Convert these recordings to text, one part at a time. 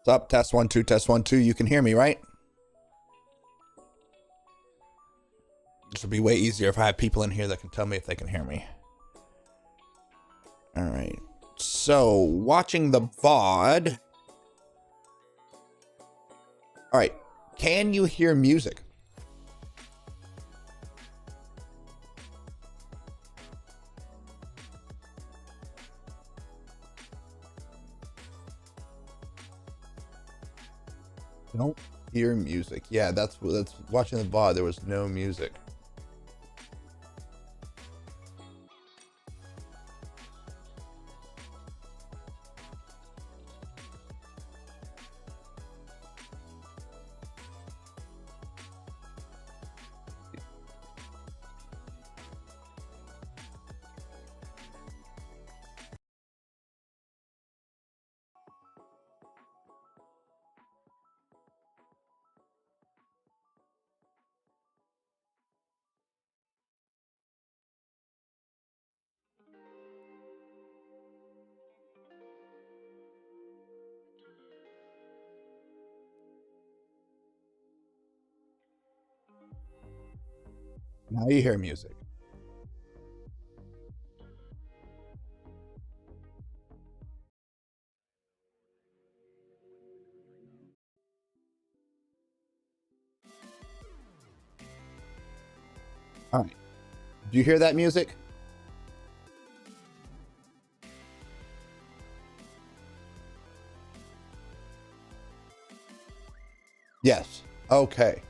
What's up? Test 1 2, test 1 2. You can hear me, right? This would be way easier if I had people in here that can tell me if they can hear me. All right. So, watching the VOD. All right. Can you hear music? Don't hear music. Yeah, that's watching the VOD. There was no music. Now you hear music. All right. Do you hear that music? Yes. Okay.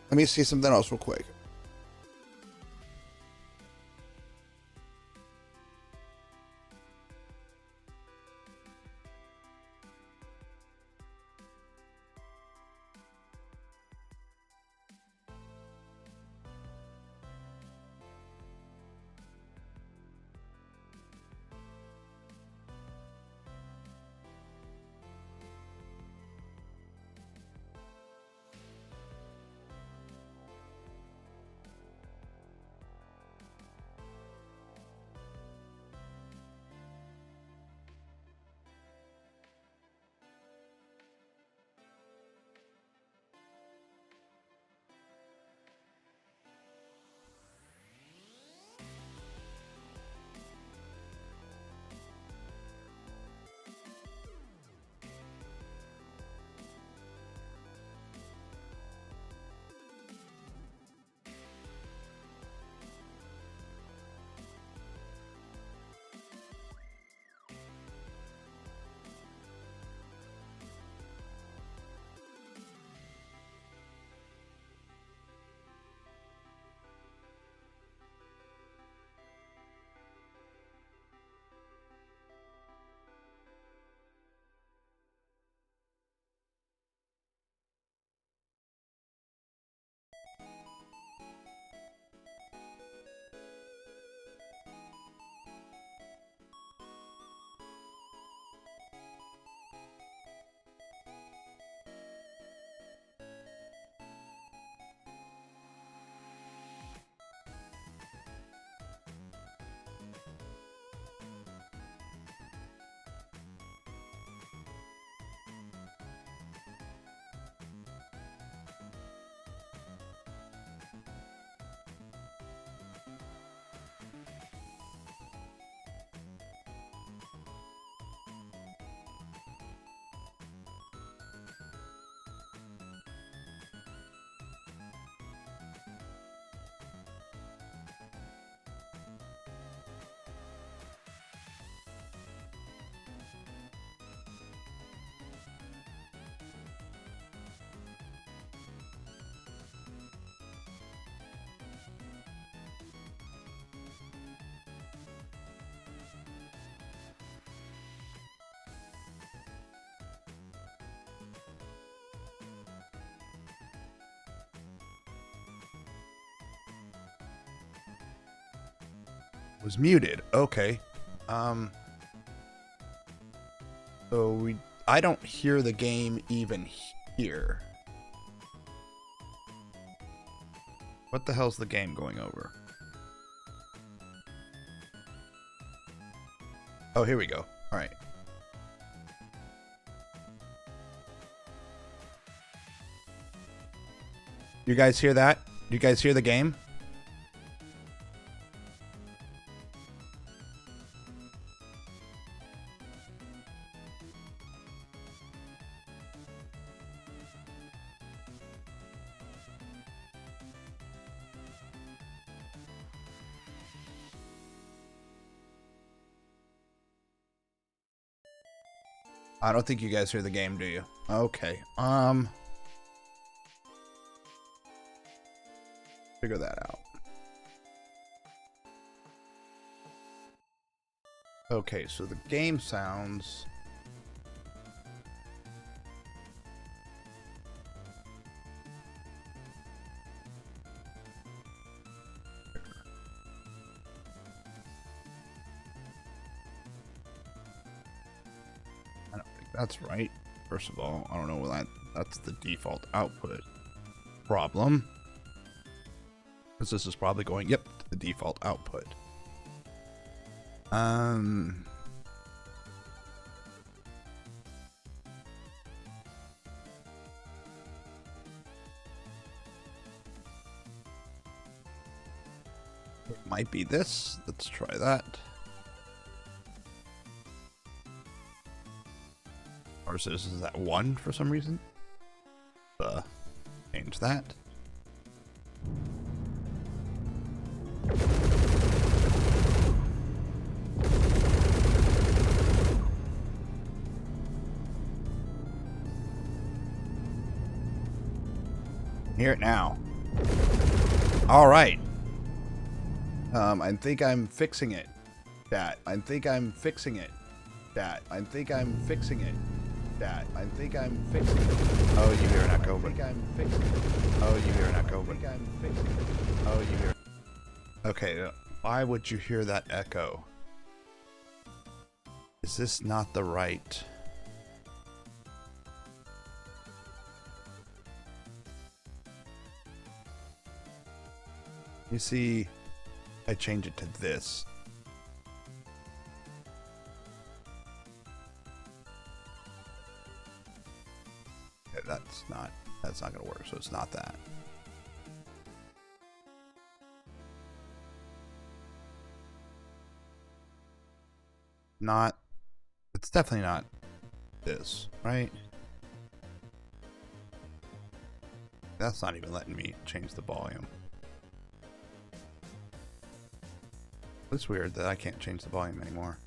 Let me see something else real quick. Was muted. Okay. So I don't hear the game even here. What the hell's the game going over? Oh, here we go. All right. You guys hear that? You guys hear the game? I don't think you guys hear the game, do you? Okay. Figure that out. Okay, so the game sounds... I don't think that's right. First of all, I don't know what that's the default output problem. Because this is probably going, yep, to the default output. It might be this. Let's try that. Or is that 1 for some reason? Change that. Hear it now. All right. I think I'm fixing it. Chat. I think I'm fixing it. Chat. I think I'm fixing it. Chat. I think I'm fixing it. Oh, you hear an echo. I think I'm fixing it. Oh, you hear an echo. I think I'm fixing it. Oh, you hear. Okay. Why would you hear that echo? Is this not the right? You see, I change it to this. Okay, that's not gonna work, so it's not that. It's definitely not this, right? That's not even letting me change the volume. It's weird that I can't change the volume anymore.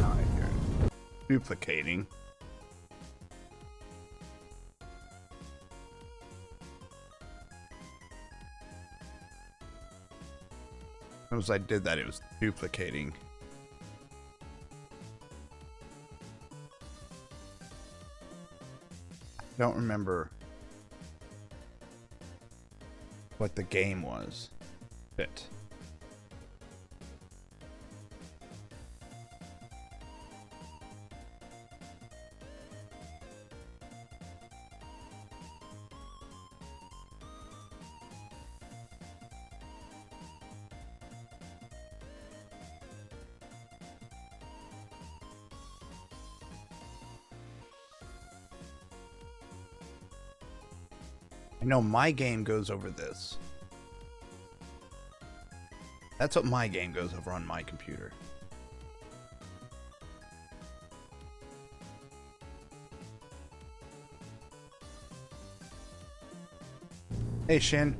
Now I hear it. Duplicating. As I did that, it was duplicating. I don't remember what the game was. Bit. I know my game goes over this. That's what my game goes over on my computer. Hey, Shin.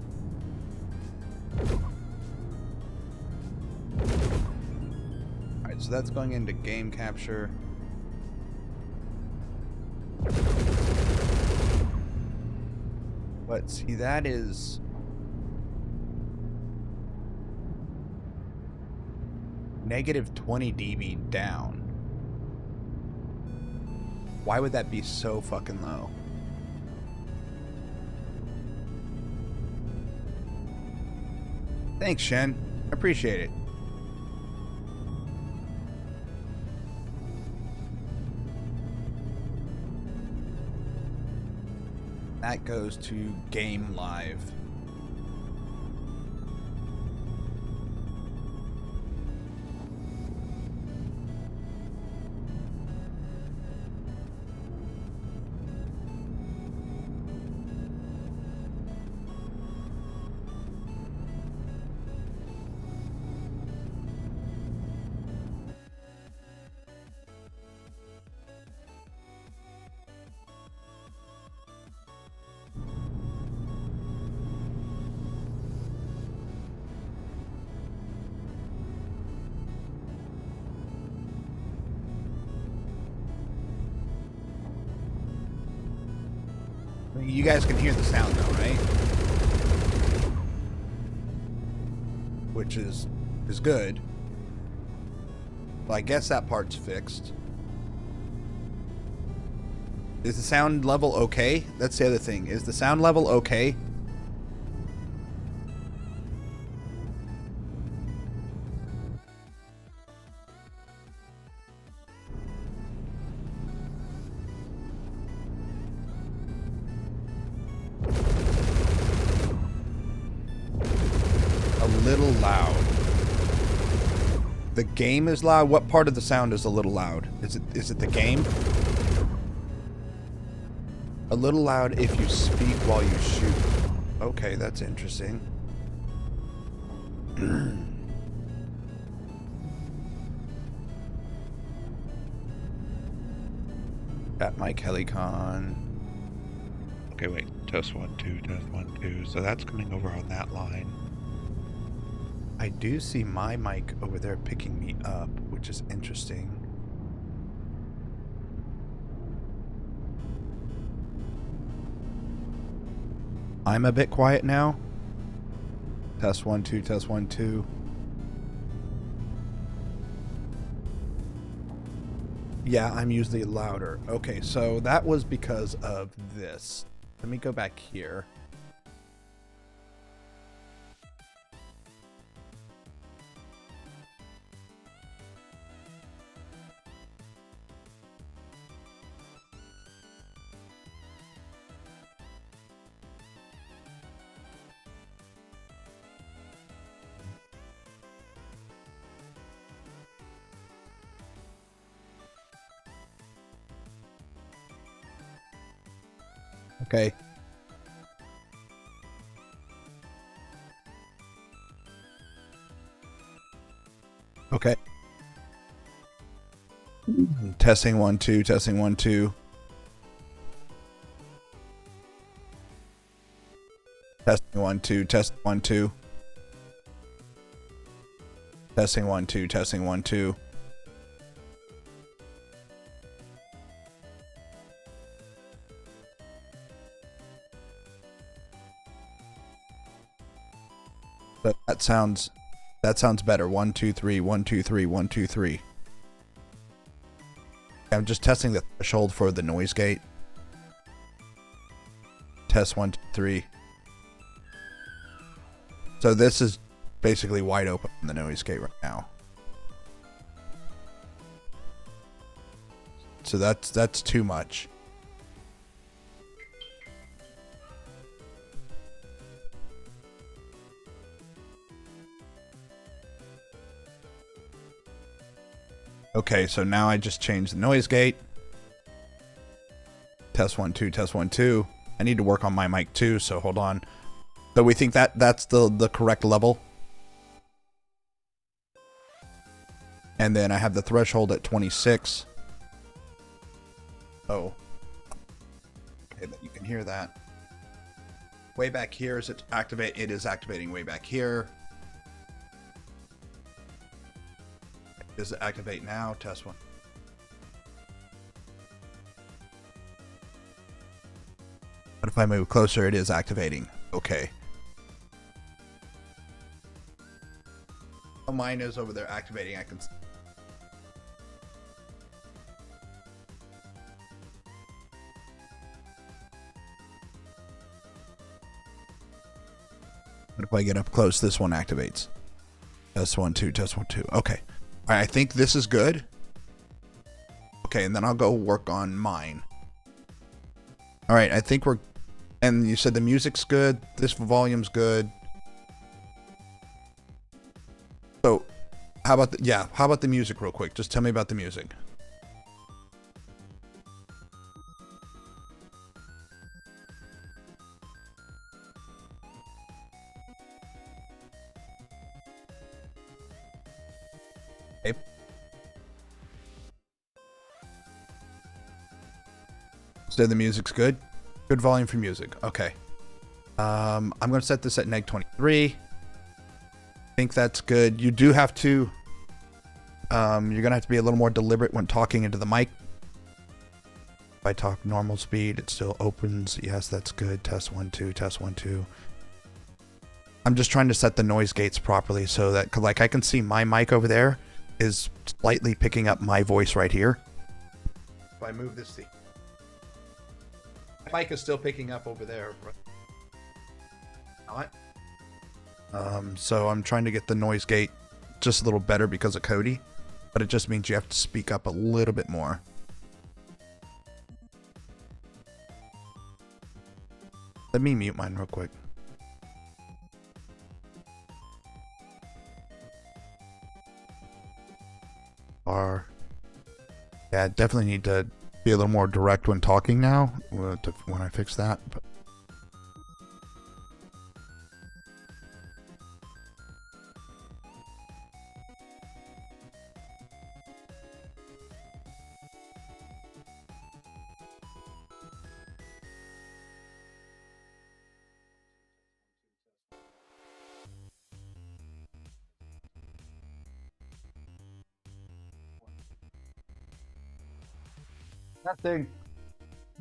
Alright, so that's going into game capture. But see, that is negative 20 dB down. Why would that be so fucking low? Thanks, Shen. Appreciate it. That goes to Game Live. You guys can hear the sound though, right? Which is good. Well, I guess that part's fixed. Is the sound level okay? That's the other thing. Is the sound level okay? Little loud. The game is loud. What part of the sound is a little loud? Is it the game? A little loud if you speak while you shoot. Okay, that's interesting. At Mike Helicon. Okay, wait. Test 1 2, test 1 2. So that's coming over on that line. I do see my mic over there picking me up, which is interesting. I'm a bit quiet now. Test 1 2, test 1 2. Yeah, I'm usually louder. Okay, so that was because of this. Let me go back here. Okay. Okay. Testing 1 2, testing 1 2. Testing 1 2, testing 1 2. Testing 1 2, testing 1 2. But that sounds better. 1 2 3, 1 2 3, 1 2 3. I'm just testing the threshold for the noise gate. Test 1 2 3. So this is basically wide open in the noise gate right now. So that's too much. Okay, so now I just changed the noise gate. Test 1 2, test 1 2. I need to work on my mic too, so hold on. So we think that's the correct level. And then I have the threshold at 26. Oh. Okay, you can hear that. Way back here, is it activate? It is activating way back here. Does it activate now? Test 1. But if I move closer, it is activating. Okay. Oh, mine is over there activating. I can. But if I get up close, this one activates. Test 1 2, test 1 2. Okay. All right, I think this is good. Okay, and then I'll go work on mine. All right, I think And you said the music's good. This volume's good. So, how about how about the music real quick? Just tell me about the music. Okay. So the music's good. Good volume for music. Okay. I'm going to set this at neg 23. I think that's good. You do have to, you're going to have to be a little more deliberate when talking into the mic. If I talk normal speed, it still opens. Yes, that's good. Test 1, 2, test 1, 2. I'm just trying to set the noise gates properly so that, like, I can see my mic over there is slightly picking up my voice right here. If I move this thing. My mic is still picking up over there. Not. So I'm trying to get the noise gate just a little better because of Cody, but it just means you have to speak up a little bit more. Let me mute mine real quick. Yeah, definitely need to be a little more direct when talking now when I fix that. But nothing.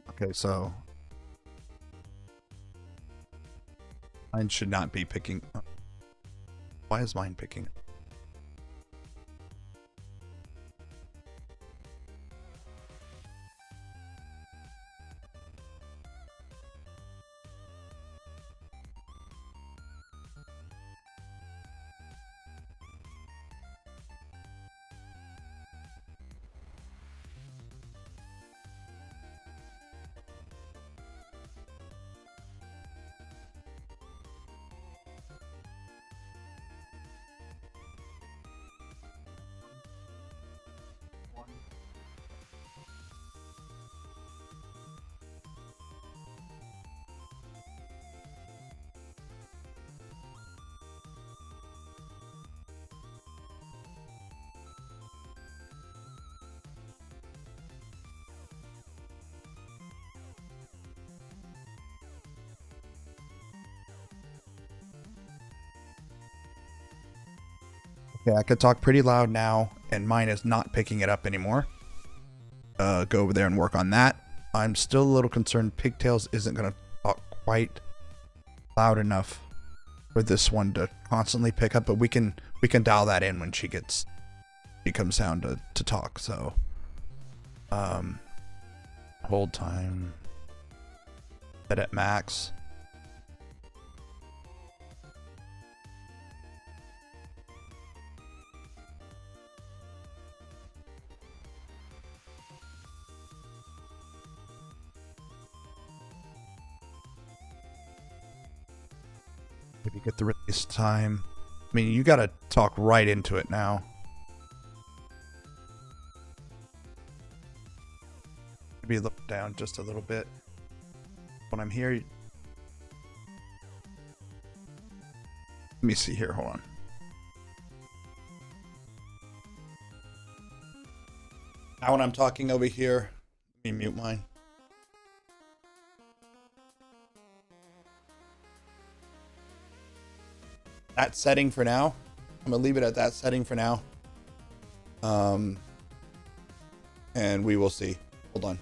Okay, so mine should not be picking. Why is mine picking? Okay, I could talk pretty loud now, and mine is not picking it up anymore. Go over there and work on that. I'm still a little concerned Pigtails isn't going to talk quite loud enough for this one to constantly pick up, but we can dial that in when she comes down to talk. So hold time, set at max. Maybe get the release time. I mean, you gotta talk right into it now. Maybe look down just a little bit. When I'm here, let me see here, hold on. Now when I'm talking over here, let me mute mine. That setting for now. I'm gonna leave it at that setting for now. And we will see. Hold on.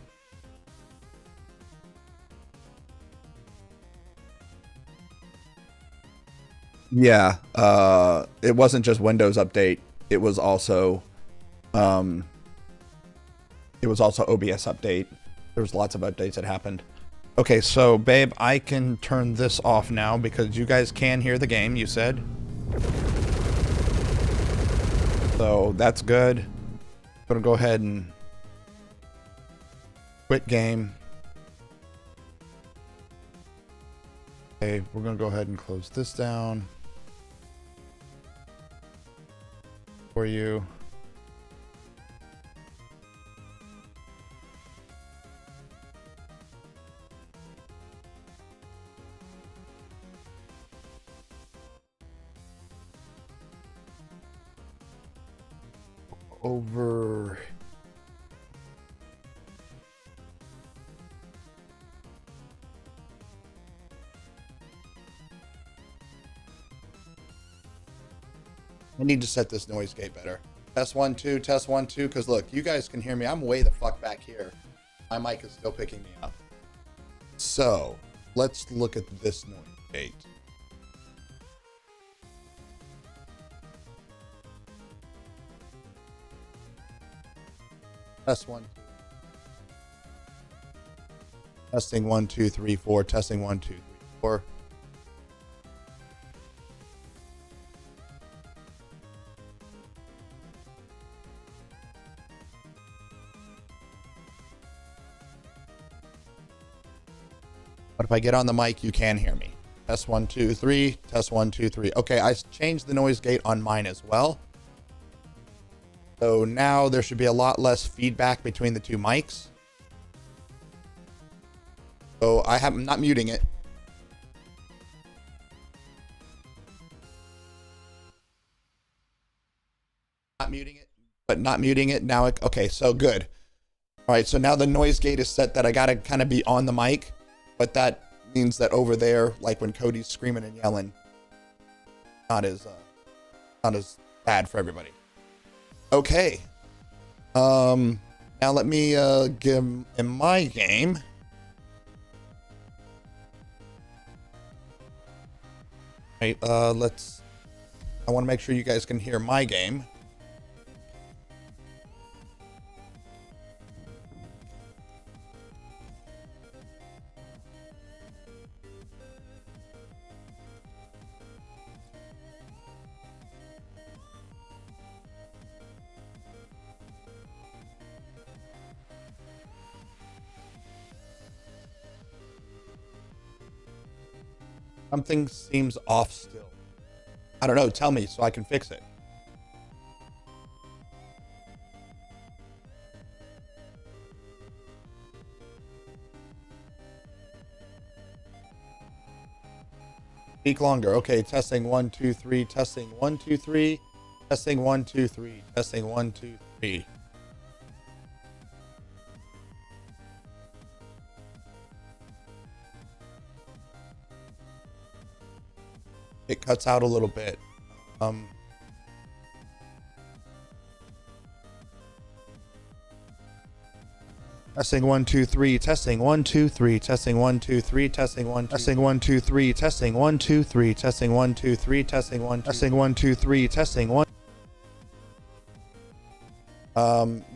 Yeah, it wasn't just Windows Update. It was also OBS Update. There was lots of updates that happened. Okay, so babe, I can turn this off now because you guys can hear the game, you said. So that's good. I'm gonna go ahead and quit game. Okay, we're gonna go ahead and close this down for you. Over. I need to set this noise gate better. Test 1 2, test 1 2, because look, you guys can hear me. I'm way the fuck back here. My mic is still picking me up. So let's look at this noise gate. Test 1 2. Testing 1 2 3 4. Testing 1 2 3 4. But if I get on the mic, you can hear me. Test 1 2 3. Test 1 2 3. Okay, I changed the noise gate on mine as well. So now there should be a lot less feedback between the two mics. So I'm not muting it. Not muting it, but not muting it. Now, okay, so good. All right, so now the noise gate is set that I gotta kind of be on the mic, but that means that over there, like when Cody's screaming and yelling, not as bad for everybody. Okay. Now let me give in my game. Right, I want to make sure you guys can hear my game. Something seems off still. I don't know. Tell me so I can fix it. Speak longer. Okay, testing 1 2 3. Testing 1 2 3. Testing 1 2 3. Testing 1 2 3. It cuts out a little bit. Testing 1 2 3. Testing 1 2 3. Testing 1 2 3. Testing 1 testing 1 2 3. Testing 1 2 3. Testing 1 2 3. Testing 1 testing 1 2 3. Testing 1.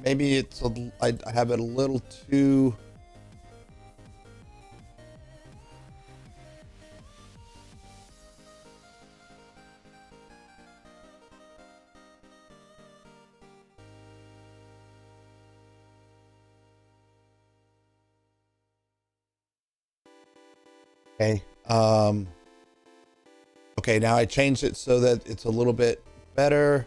Maybe it's I have it a little too. Okay. Okay, now I changed it so that it's a little bit better.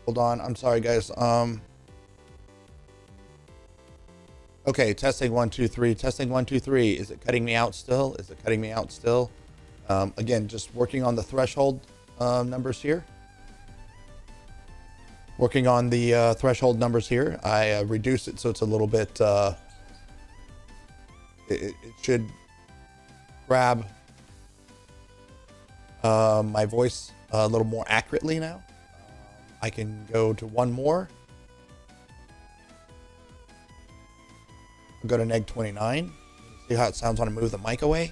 Hold on. I'm sorry, guys. Okay, testing 1 2 3. Testing 1 2 3. Is it cutting me out still? Is it cutting me out still? Again, just working on the threshold numbers here. Working on the threshold numbers here. I reduced it so it's a little bit. It should grab my voice a little more accurately now. I can go to one more. I'll go to neg 29. See how it sounds when I move the mic away.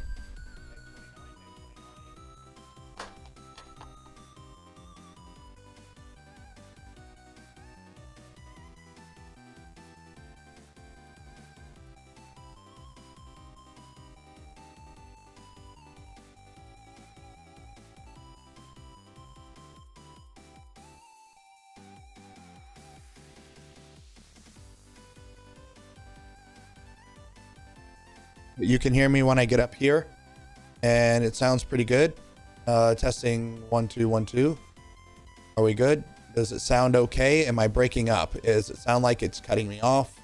You can hear me when I get up here, and it sounds pretty good. Testing 1 2 1 2. Are we good? Does it sound okay? Am I breaking up? Does it sound like it's cutting me off?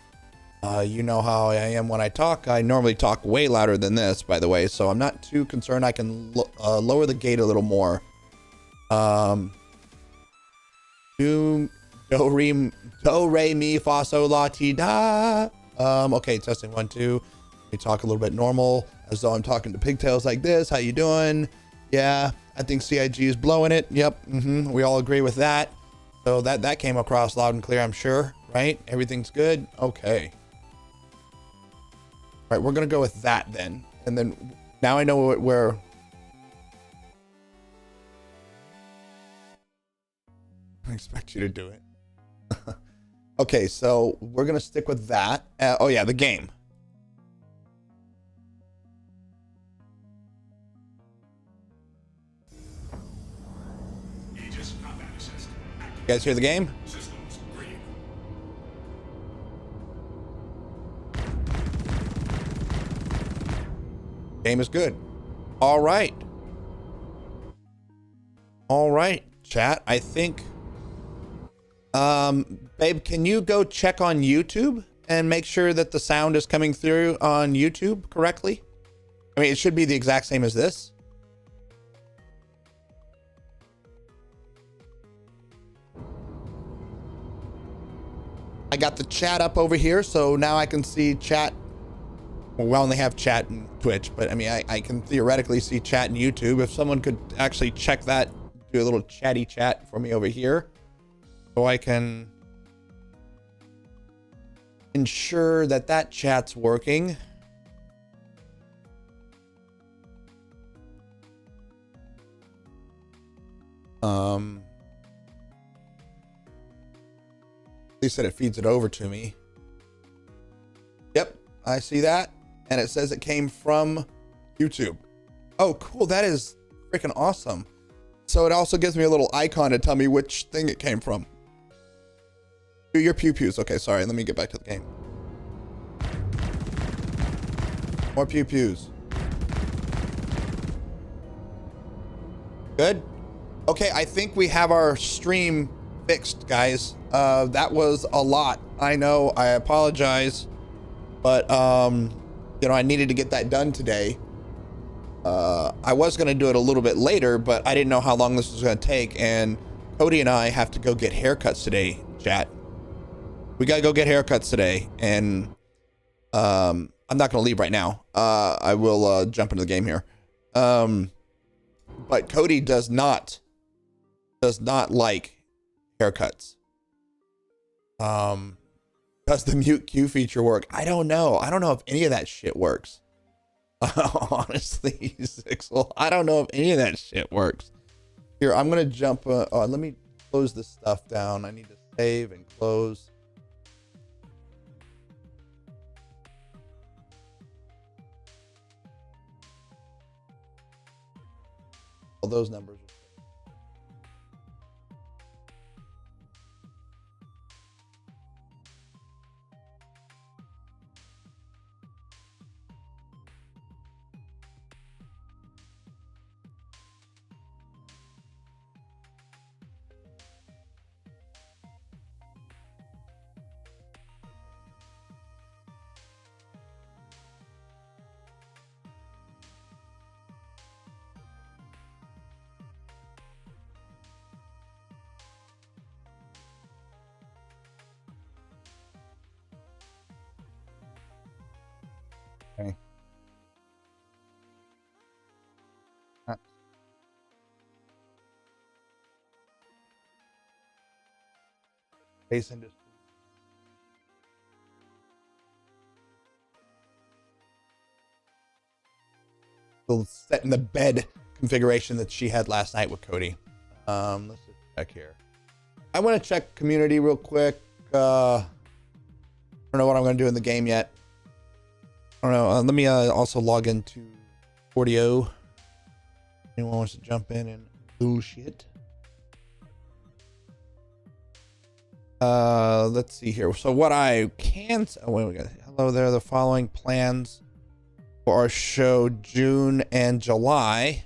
You know how I am when I talk. I normally talk way louder than this, by the way, so I'm not too concerned. I can lower the gate a little more. Do re mi fa sol la ti da. Okay, testing 1 2. We talk a little bit normal, as though I'm talking to pigtails like this. How you doing? Yeah, I think CIG is blowing it. Yep. We all agree with that. So that came across loud and clear, I'm sure, right? Everything's good. Okay. All right, we're gonna go with that then, and then now I know where. I expect you to do it. Okay, so we're gonna stick with that. Oh yeah, the game. You guys hear the game? Game is good. All right. All right, chat. I think, babe, can you go check on YouTube and make sure that the sound is coming through on YouTube correctly? I mean, it should be the exact same as this. I got the chat up over here, so now I can see chat. Well, we only have chat and Twitch, but I mean, I can theoretically see chat and YouTube. If someone could actually check that, do a little chatty chat for me over here, so I can ensure that that chat's working. They said it feeds it over to me. Yep, I see that. And it says it came from YouTube. Oh, cool. That is freaking awesome. So it also gives me a little icon to tell me which thing it came from. Do your pew-pews. Okay, sorry. Let me get back to the game. More pew-pews. Good. Okay, I think we have our stream fixed, guys. That was a lot. I know, I apologize, but you know, I needed to get that done today. I was going to do it a little bit later, but I didn't know how long this was going to take, and Cody and I have to go get haircuts today, chat. We got to go get haircuts today, and I'm not going to leave right now. I will jump into the game here. But Cody does not like haircuts. Does the mute Q feature work? I don't know. I don't know if any of that shit works. Honestly, Zixel, I don't know if any of that shit works. Here, I'm gonna jump. Let me close this stuff down. I need to save and close. All those numbers. Okay. Space industry. We'll set in the bed configuration that she had last night with Cody. Let's just check here. I want to check community real quick. I don't know what I'm going to do in the game yet. I don't know. Let me also log into Audio. Anyone wants to jump in and bullshit? Let's see here. So what I can. Oh wait, we got. Hello there. The following plans for our show June and July.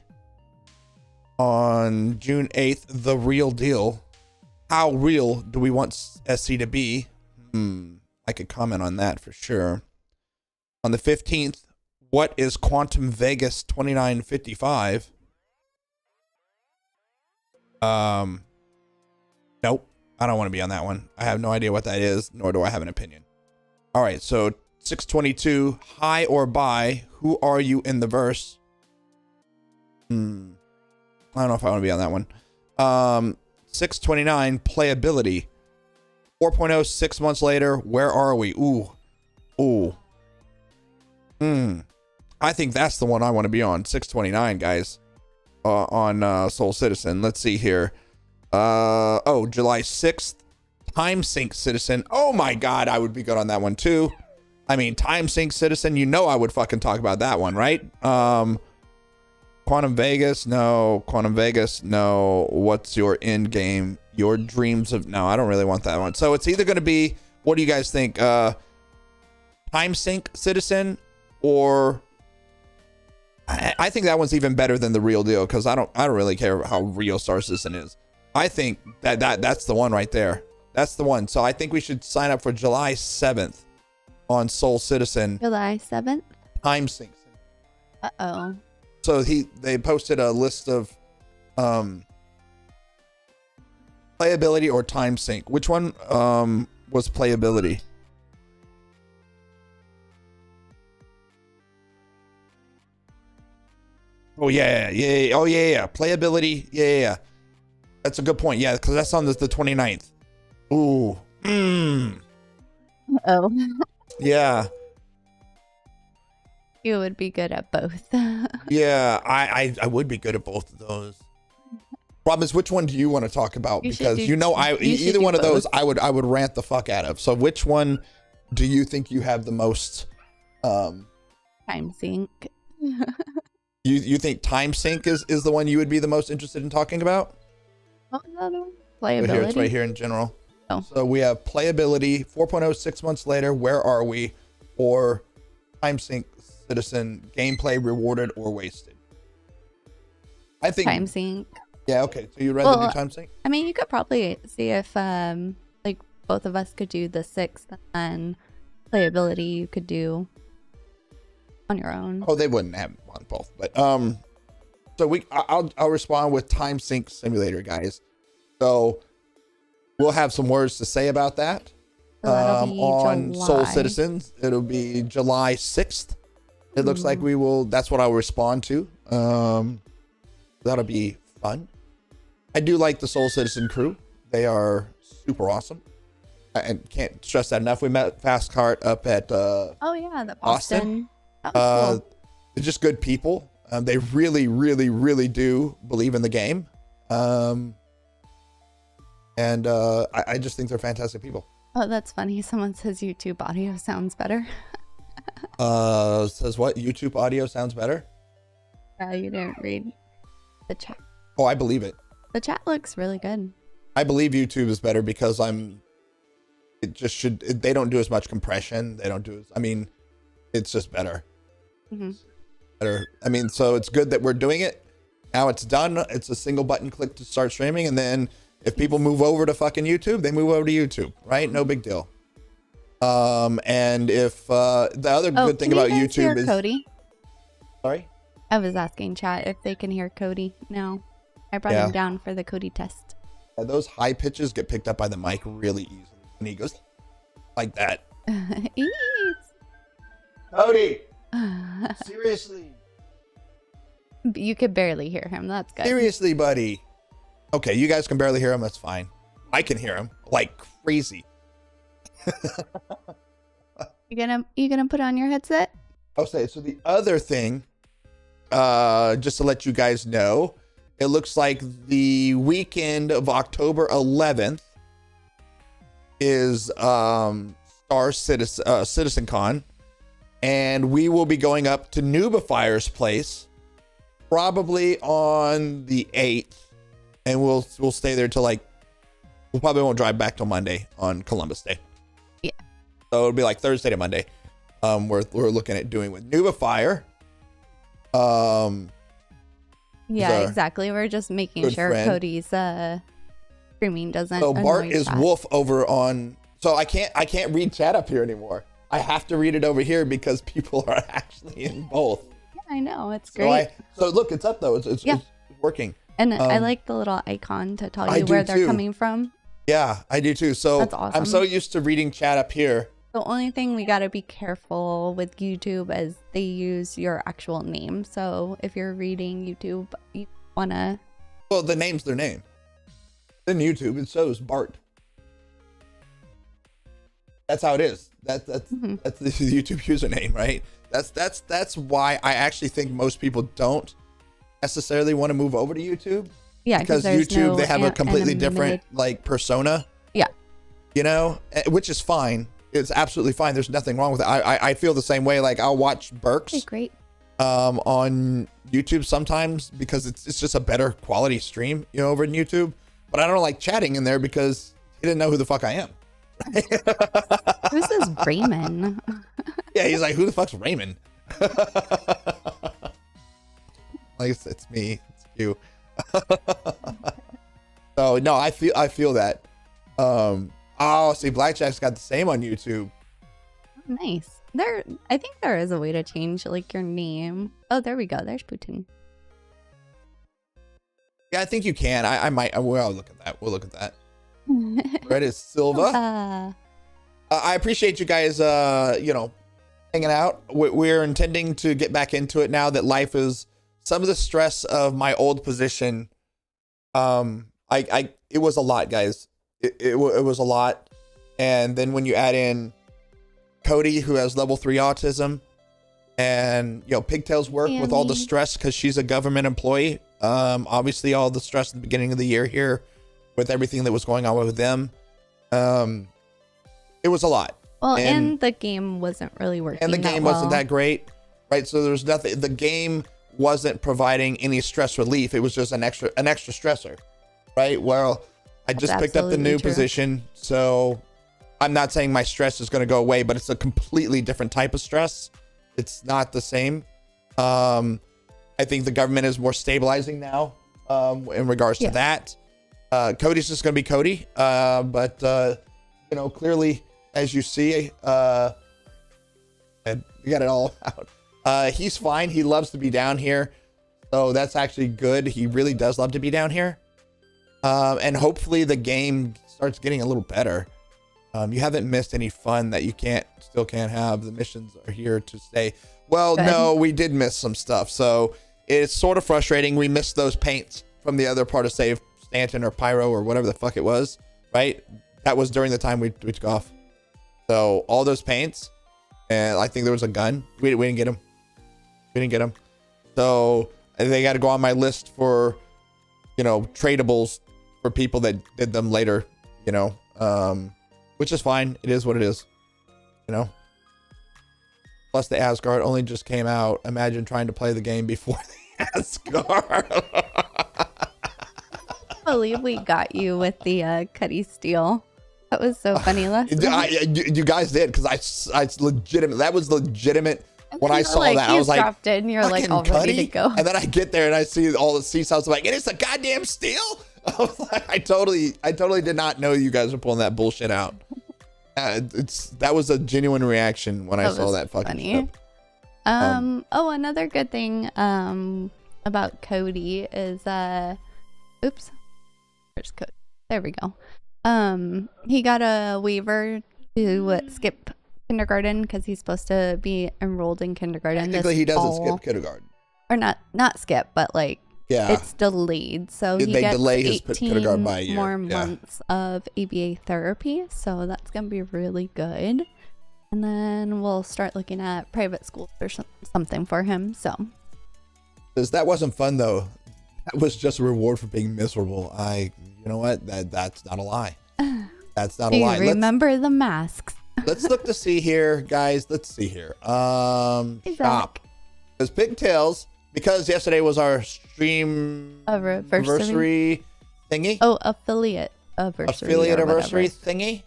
On June 8th, The Real Deal. How real do we want SC to be? I could comment on that for sure. On the 15th, what is Quantum Vegas 2955? Nope. I don't want to be on that one. I have no idea what that is, nor do I have an opinion. All right, so 622, high or buy, who are you in the verse? I don't know if I want to be on that one. 629, playability. 4.0, 6 months later, where are we? Ooh. I think that's the one I want to be on. 629, guys. On Soul Citizen. Let's see here. July 6th. Time Sync Citizen. Oh my god, I would be good on that one too. I mean, Time Sync Citizen, you know I would fucking talk about that one, right? Quantum Vegas, no. Quantum Vegas, no. What's your end game? Your dreams of... No, I don't really want that one. So it's either going to be... What do you guys think? Time Sync Citizen or... I think that one's even better than The Real Deal because I don't really care how real Star Citizen is. I think that's the one right there. That's the one. So I think we should sign up for July 7th on Soul Citizen. July 7th? Time Sync. Uh-oh. So they posted a list of playability or time sync. Which one was playability? Oh yeah. Oh yeah. Playability. Yeah. That's a good point. Yeah, because that's on the 29th. Ooh. Oh. Yeah. You would be good at both. Yeah, I would be good at both of those. Problem is, which one do you want to talk about? Because either one of those I would rant the fuck out of. So which one do you think you have the most time sync? you think time sync is the one you would be the most interested in talking about? What was the other one? Playability. Here, it's right here in general. Oh. So we have playability, 4.0, 6 months later, where are we? Or time sync Citizen, gameplay rewarded or wasted. I think time sync. Yeah, okay. So you'd rather do time sync? I mean, you could probably see if like both of us could do the 6th and playability you could do on your own. Oh, they wouldn't have on both, but so I'll respond with time sync simulator, guys. So we'll have some words to say about that. So on July. Soul Citizens, it'll be July 6th. It looks like we will. That's what I'll respond to. That'll be fun. I do like the Soul Citizen crew. They are super awesome. I can't stress that enough. We met Fast Cart up at the Boston. That was cool. They're just good people. They really, really, really do believe in the game. I just think they're fantastic people. Oh, that's funny. Someone says YouTube audio sounds better. Says what? YouTube audio sounds better? You didn't read the chat. Oh, I believe it. The chat looks really good. I believe YouTube is better because they don't do as much compression. It's just better. Mm-hmm. Better. I mean, so it's good that we're doing it. Now it's done. It's a single button click to start streaming. And then if people move over to fucking YouTube, they move over to YouTube, right? No big deal. And if the other good thing about YouTube is Cody. Sorry? I was asking chat if they can hear Cody now. I brought him down for the Cody test. Those high pitches get picked up by the mic really easily. And he goes like that. Cody! Seriously. You could barely hear him. That's good. Seriously, buddy. Okay, you guys can barely hear him. That's fine. I can hear him like crazy. You gonna put on your headset? Okay, so the other thing, just to let you guys know, it looks like the weekend of October 11th is Citizen Con, and we will be going up to Nubifier's place probably on the 8th, and we'll stay there till we probably won't drive back till Monday on Columbus Day. Yeah. So it'll be like Thursday to Monday. We're looking at doing with Nubifier. Yeah, exactly. We're just making sure friend. Cody's screaming doesn't. So Bart is chat. Wolf over on. So I can't read chat up here anymore. I have to read it over here because people are actually in both. Yeah, I know, it's great. So look, it's up though. It's working. And I like the little icon to tell you where they're coming from. Yeah, I do too. So that's awesome. I'm so used to reading chat up here. The only thing we got to be careful with YouTube is they use your actual name. So if you're reading YouTube, you want to... Well, the name's their name. In YouTube, it shows Bart. That's how it is. That's the YouTube username, right? That's why I actually think most people don't necessarily want to move over to YouTube. Yeah, because YouTube, they have a completely different like persona. Yeah. You know, which is fine. It's absolutely fine. There's nothing wrong with it. I feel the same way. Like I'll watch Burks on YouTube sometimes because it's just a better quality stream, you know, over in YouTube. But I don't like chatting in there because he didn't know who the fuck I am. Who's this Raymond? Yeah, he's like, who the fuck's Raymond? Like it's me, it's you. So no, I feel that. Oh, see, Blackjack's got the same on YouTube. Nice. I think there is a way to change like your name. Oh, there we go. There's Putin. Yeah, I think you can. I might. We'll look at that. We'll look at that. Red is Silva. I appreciate you guys. You know, hanging out. We're intending to get back into it now that life is. Some of the stress of my old position. It was a lot, guys. It was a lot, and then when you add in Cody, who has level 3 autism, and you know Pigtails work with all the stress because she's a government employee. Obviously all the stress at the beginning of the year here with everything that was going on with them. It was a lot. Well, and the game wasn't really working. And the game wasn't that great, right? So there's nothing. The game wasn't providing any stress relief. It was just an extra stressor, right? Well, I just picked up the new position, so I'm not saying my stress is going to go away, but it's a completely different type of stress. It's not the same. I think the government is more stabilizing now in regards to that. Cody's just going to be Cody, but you know, clearly, as you see, and you got it all out. He's fine. He loves to be down here, so that's actually good. He really does love to be down here. And hopefully the game starts getting a little better. You haven't missed any fun that you still can't have. The missions are here to stay. Well, no, we did miss some stuff. So it's sort of frustrating. We missed those paints from the other part of Save Stanton or Pyro or whatever the fuck it was, right? That was during the time we took off. So all those paints, and I think there was a gun. We didn't get them. We didn't get them. So they got to go on my list for, you know, tradables for people that did them later, you know, which is fine. It is what it is, you know. Plus the Asgard only just came out. Imagine trying to play the game before the Asgard. I believe we got you with the Cuddy Steel. That was so funny last night. You guys did, because I legitimate. That was legitimate. When I saw that, I was like, dropped in, you're like all ready to go. And then I get there and I see all the seesaws. I'm like, and it's a goddamn steel. I was like, I totally did not know you guys were pulling that bullshit out. That was a genuine reaction when I saw that fucking funny. Oh, another good thing about Cody is oops, where's Cody? There we go. He got a waiver to skip kindergarten because he's supposed to be enrolled in kindergarten. Technically, he doesn't skip kindergarten, or not skip, but like it's delayed. So he gets delay his kindergarten by a year. More months of ABA therapy, so that's gonna be really good. And then we'll start looking at private schools or something for him. So, because that wasn't fun though. That was just a reward for being miserable. You know what? That's not a lie. That's not a lie. Remember the masks. Let's look to see here, guys. Let's see here. Shop. Because Pigtails, because yesterday was our stream anniversary thingy. Oh, affiliate anniversary thingy.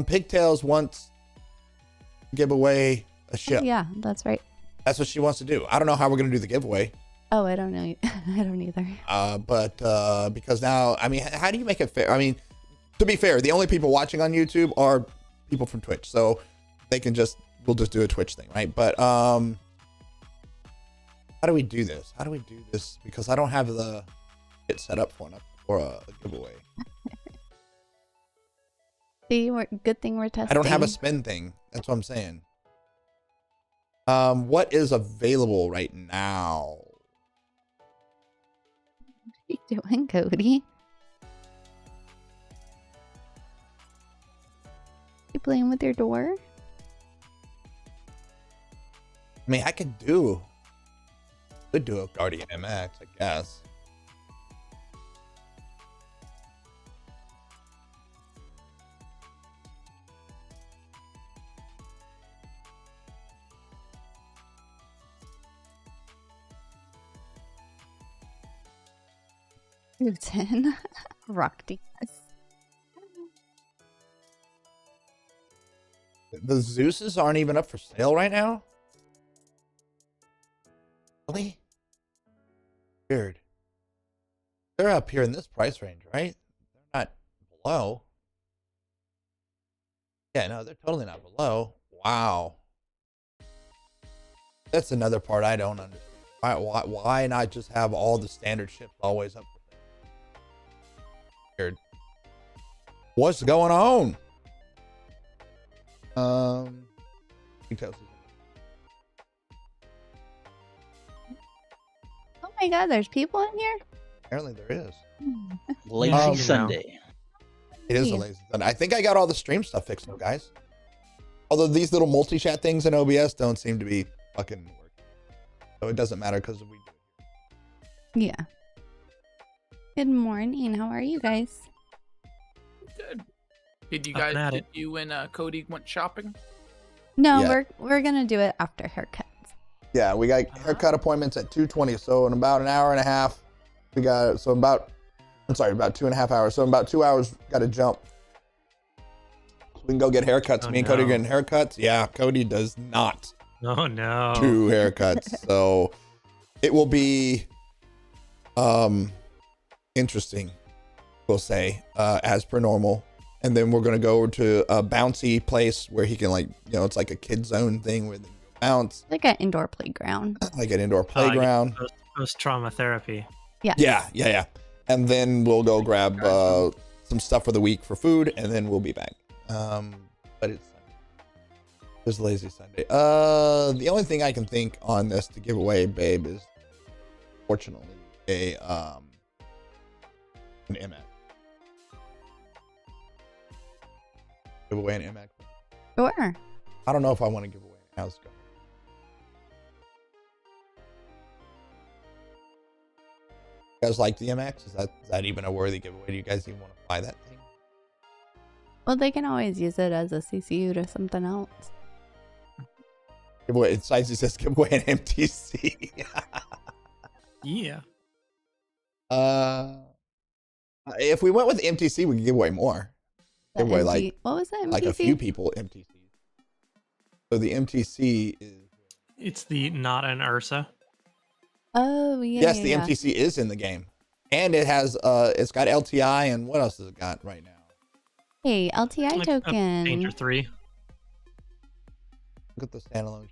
Pigtails wants to give away a ship. Oh, yeah, that's right. That's what she wants to do. I don't know how we're gonna do the giveaway. Oh, I don't know. I don't either. But because now, I mean, how do you make it fair? I mean, to be fair, the only people watching on YouTube are people from Twitch, so we'll just do a Twitch thing, right? But how do we do this? How do we do this? Because I don't have the it set up for a giveaway. See, good thing we're testing. I don't have a spin thing. That's what I'm saying. What is available right now? What are you doing, Cody? You playing with your door? I mean, I could do a Guardian MX, I guess. Putin. Rock DS. The Zeuses aren't even up for sale right now? Really? Weird. They're up here in this price range, right? They're not below. Yeah, no, they're totally not below. Wow. That's another part I don't understand. Why not just have all the standard ships always up? Weird. What's going on? Oh my god, there's people in here? Apparently there is. Lazy Sunday. It is a lazy Sunday. I think I got all the stream stuff fixed though, guys. Although these little multi-chat things in OBS don't seem to be fucking working. So it doesn't matter because we do it. Yeah. Good morning. How are you guys? Good. Did you and Cody went shopping? No, Yeah. we're gonna do it after haircuts. Yeah, we got haircut appointments at 2:20. So in about an hour and a half, about 2.5 hours. So in about 2 hours, got to jump. So we can go get haircuts. Me and Cody are getting haircuts. Yeah, Cody does not Oh no. do haircuts. So it will be interesting, we'll say, as per normal. And then we're going to go to a bouncy place where he can, like, you know, it's like a kid zone thing where they can bounce. Like an indoor playground. Like an indoor playground. Post-trauma therapy. Yeah. Yeah. And then we'll go grab some stuff for the week for food, and then we'll be back. But it's a lazy Sunday. The only thing I can think on this to give away, babe, is fortunately an MX. Give away an MX. Sure. I don't know if I want to give away an Asgard. You guys like the MX? Is that even a worthy giveaway? Do you guys even want to buy that thing? Well, they can always use it as a CCU to something else. Giveaway. It says give away an MTC. Yeah. If we went with MTC, we could give away more. Give away like What was that? MTC? like a few people MTCs. So the MTC is. It's the not an Ursa. Oh yeah. Yes, yeah, the yeah. MTC is in the game, and it has it's got LTI, and what else has it got right now? Hey, LTI Like token. Danger 3. Look at the standalone.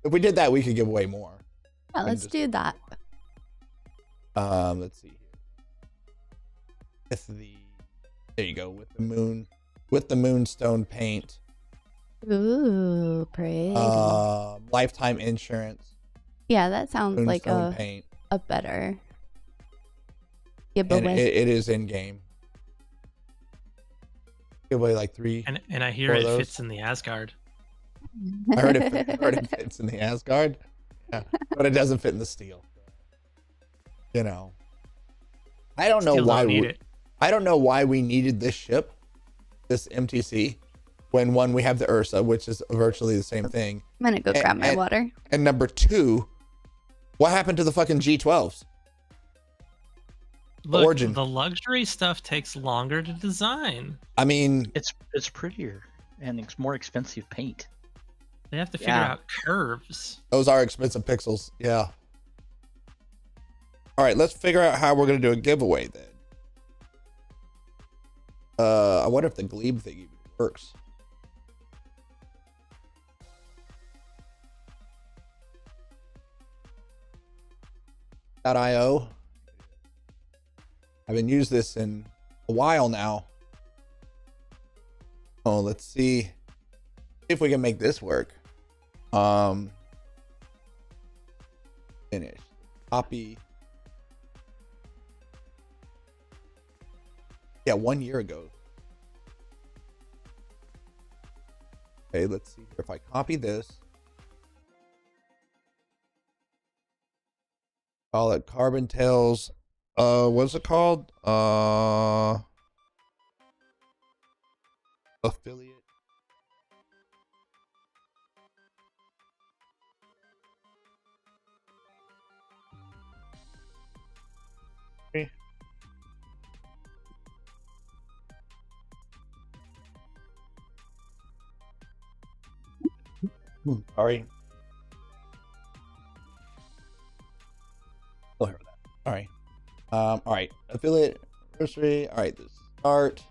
If we did that, we could give away more. Yeah, let's do that. Let's see here. There you go, with the moonstone paint. Ooh, pretty. Lifetime insurance. Yeah, that sounds like Moonstone paint. a better And giveaway. it is in game. Give away like 3. And I hear Four it of those. fits in the Asgard. I heard it fits in the Asgard. Yeah, but it doesn't fit in the steel. You know. I don't know Still why don't need it. I don't know why we needed this ship, this MTC, when one, we have the Ursa, which is virtually the same thing. I'm gonna go grab my water. And number 2, what happened to the fucking G12s? Look, Origin. the luxury stuff takes longer to design. I mean, It's prettier and it's more expensive paint. They have to figure Yeah. out curves. Those are expensive pixels. Yeah. All right, let's figure out how we're gonna do a giveaway then. I wonder if the Glebe thing even works. .io. I've been using this in a while now. Oh, let's see if we can make this work. Finish. Copy. Yeah, 1 year ago. Okay, let's see here. If I copy this, call it CarbonTails. What's it called? Affiliate. Okay. Sorry. Still hear that. All right. All right. Affiliate anniversary. All right. This start.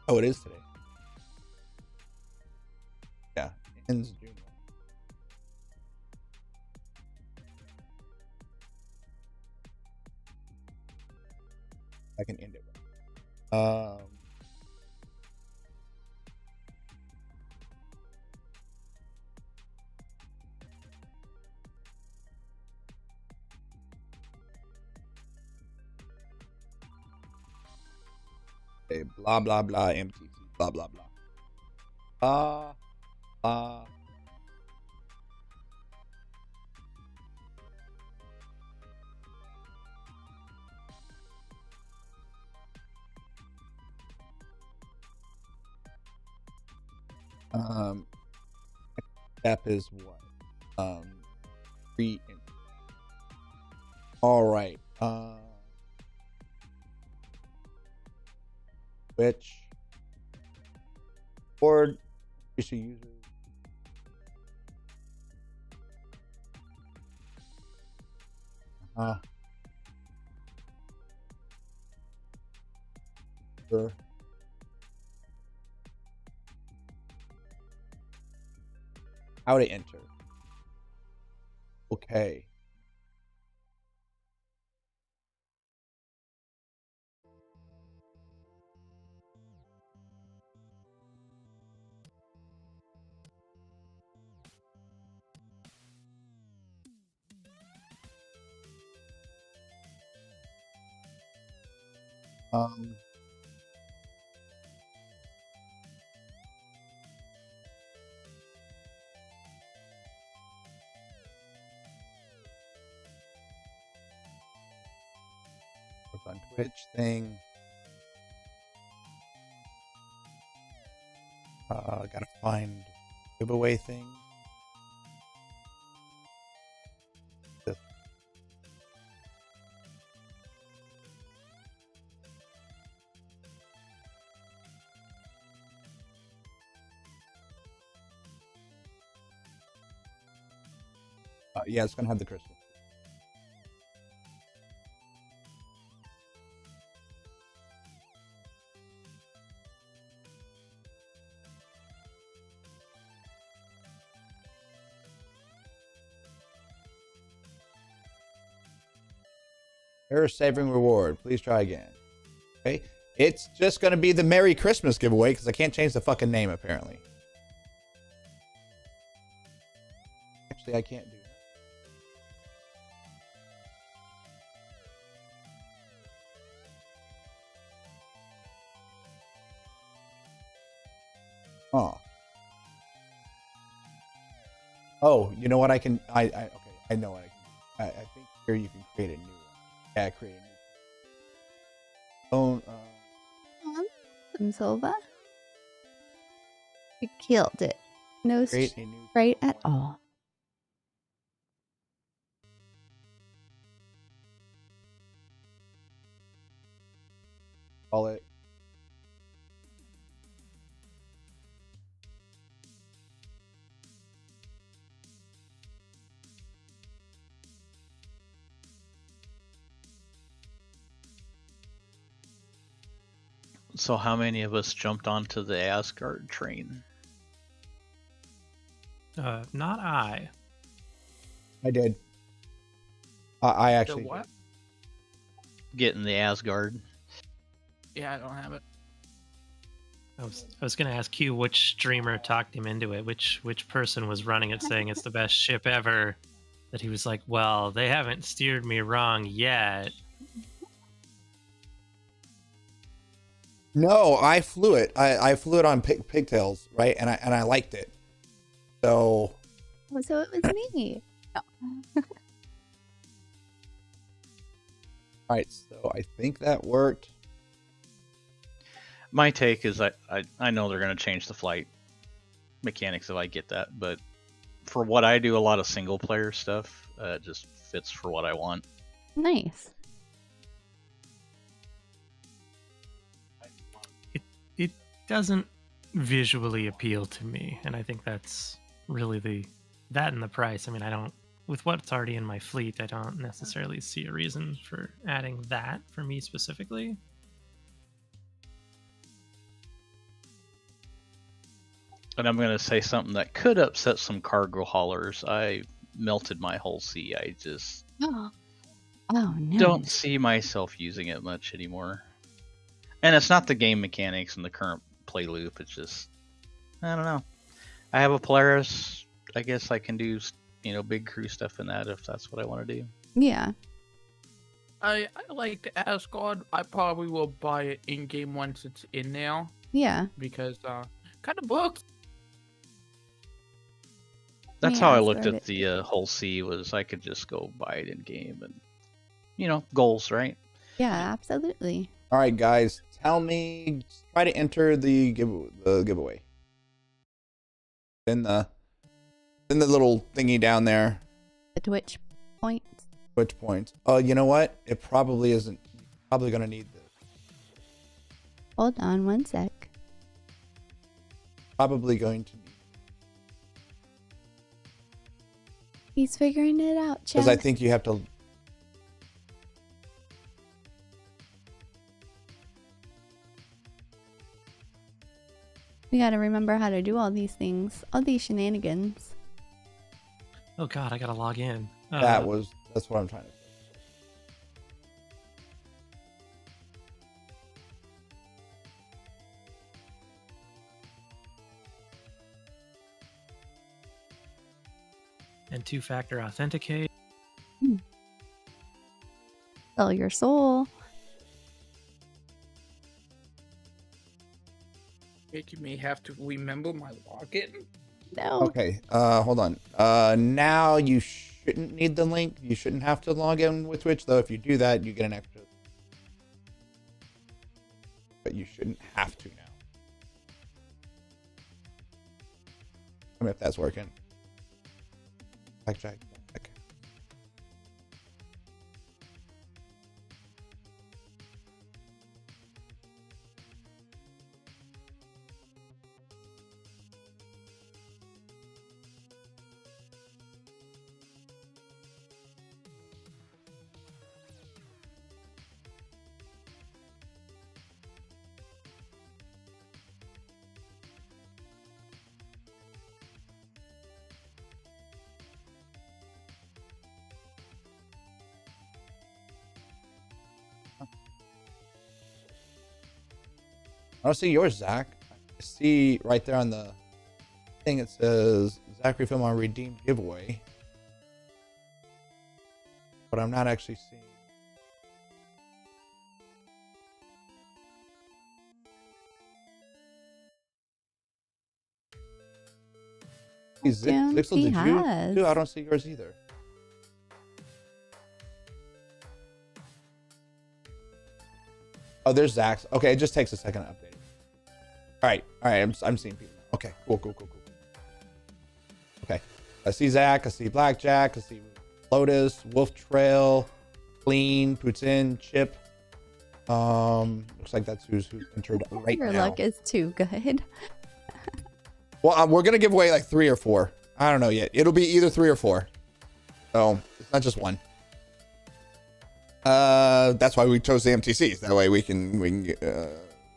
Oh, it is today. Yeah. Ends June 1. I can end it. Okay, blah blah blah MTC blah blah blah. Step is what? Pre. All right. Which board issue users? Sure. How to enter. Okay. On Twitch thing. Gotta find giveaway thing. Yeah, it's gonna have the crystal. Error saving reward. Please try again. Okay. It's just going to be the Merry Christmas giveaway because I can't change the fucking name apparently. Actually, I can't do that. Oh. Oh, you know what I can... okay, I know what I can do. I think here you can create a new one. Yeah, create a new one. Awesome, Silva. You killed it. No Create a new right at all. Call it So how many of us jumped onto the Asgard train? Not I. I did. I The actually. what? Getting the Asgard. Yeah, I don't have it. I was gonna ask you which streamer talked him into it. Which person was running it, saying it's the best ship ever. That he was like, well, they haven't steered me wrong yet. No, I flew it. I flew it on pigtails, right? And I liked it. So. Oh, so it was me. No. All right, so I think that worked. My take is I know they're going to change the flight mechanics if I get that, but for what I do, a lot of single player stuff just fits for what I want. Nice. It doesn't visually appeal to me, and I think that's really that and the price. I mean, I don't, with what's already in my fleet, I don't necessarily see a reason for adding that for me specifically. And I'm going to say something that could upset some cargo haulers. I melted my whole sea. I just Oh no. don't see myself using it much anymore. And it's not the game mechanics and the current play loop. It's just, I don't know. I have a Polaris. I guess I can do, big crew stuff in that if that's what I want to do. Yeah. I like the Asgard. I probably will buy it in game once it's in there Yeah. because kind of books. That's Yeah, how I I looked started at the whole sea, was I could just go buy it in game and, goals, right? Yeah, absolutely. All right, guys, tell me. Try to enter the giveaway. In the little thingy down there. The Twitch point. Which point? Oh, you know what? It probably isn't. You're probably gonna need this. Hold on one sec. Probably going to need. He's figuring it out, Because Chad. I think you have to. We gotta remember how to do all these things. All these shenanigans. Oh god, I gotta log in. That's what I'm trying to say. And two-factor authenticate. Sell your soul. You may have to remember my login. No. Okay. Hold on. Now you shouldn't need the link. You shouldn't have to log in with Twitch, though. If you do that, you get an extra. But you shouldn't have to now. I mean, if that's working. Jack. Okay. I don't see yours, Zach. I see right there on the thing it says Zachary Film on Redeemed Giveaway. But I'm not actually seeing. Zixel, did you do? I don't see yours either. Oh, there's Zach's. Okay, it just takes a second to update. All right. I'm seeing people now. Okay, cool. Okay, I see Zach. I see Blackjack. I see Lotus, Wolf Trail, Clean, Putin, Chip. Looks like that's who's entered right now. Your luck is too good. Well, we're gonna give away like 3 or 4. I don't know yet. It'll be either 3 or 4. So it's not just one. That's why we chose the MTCs. That way we can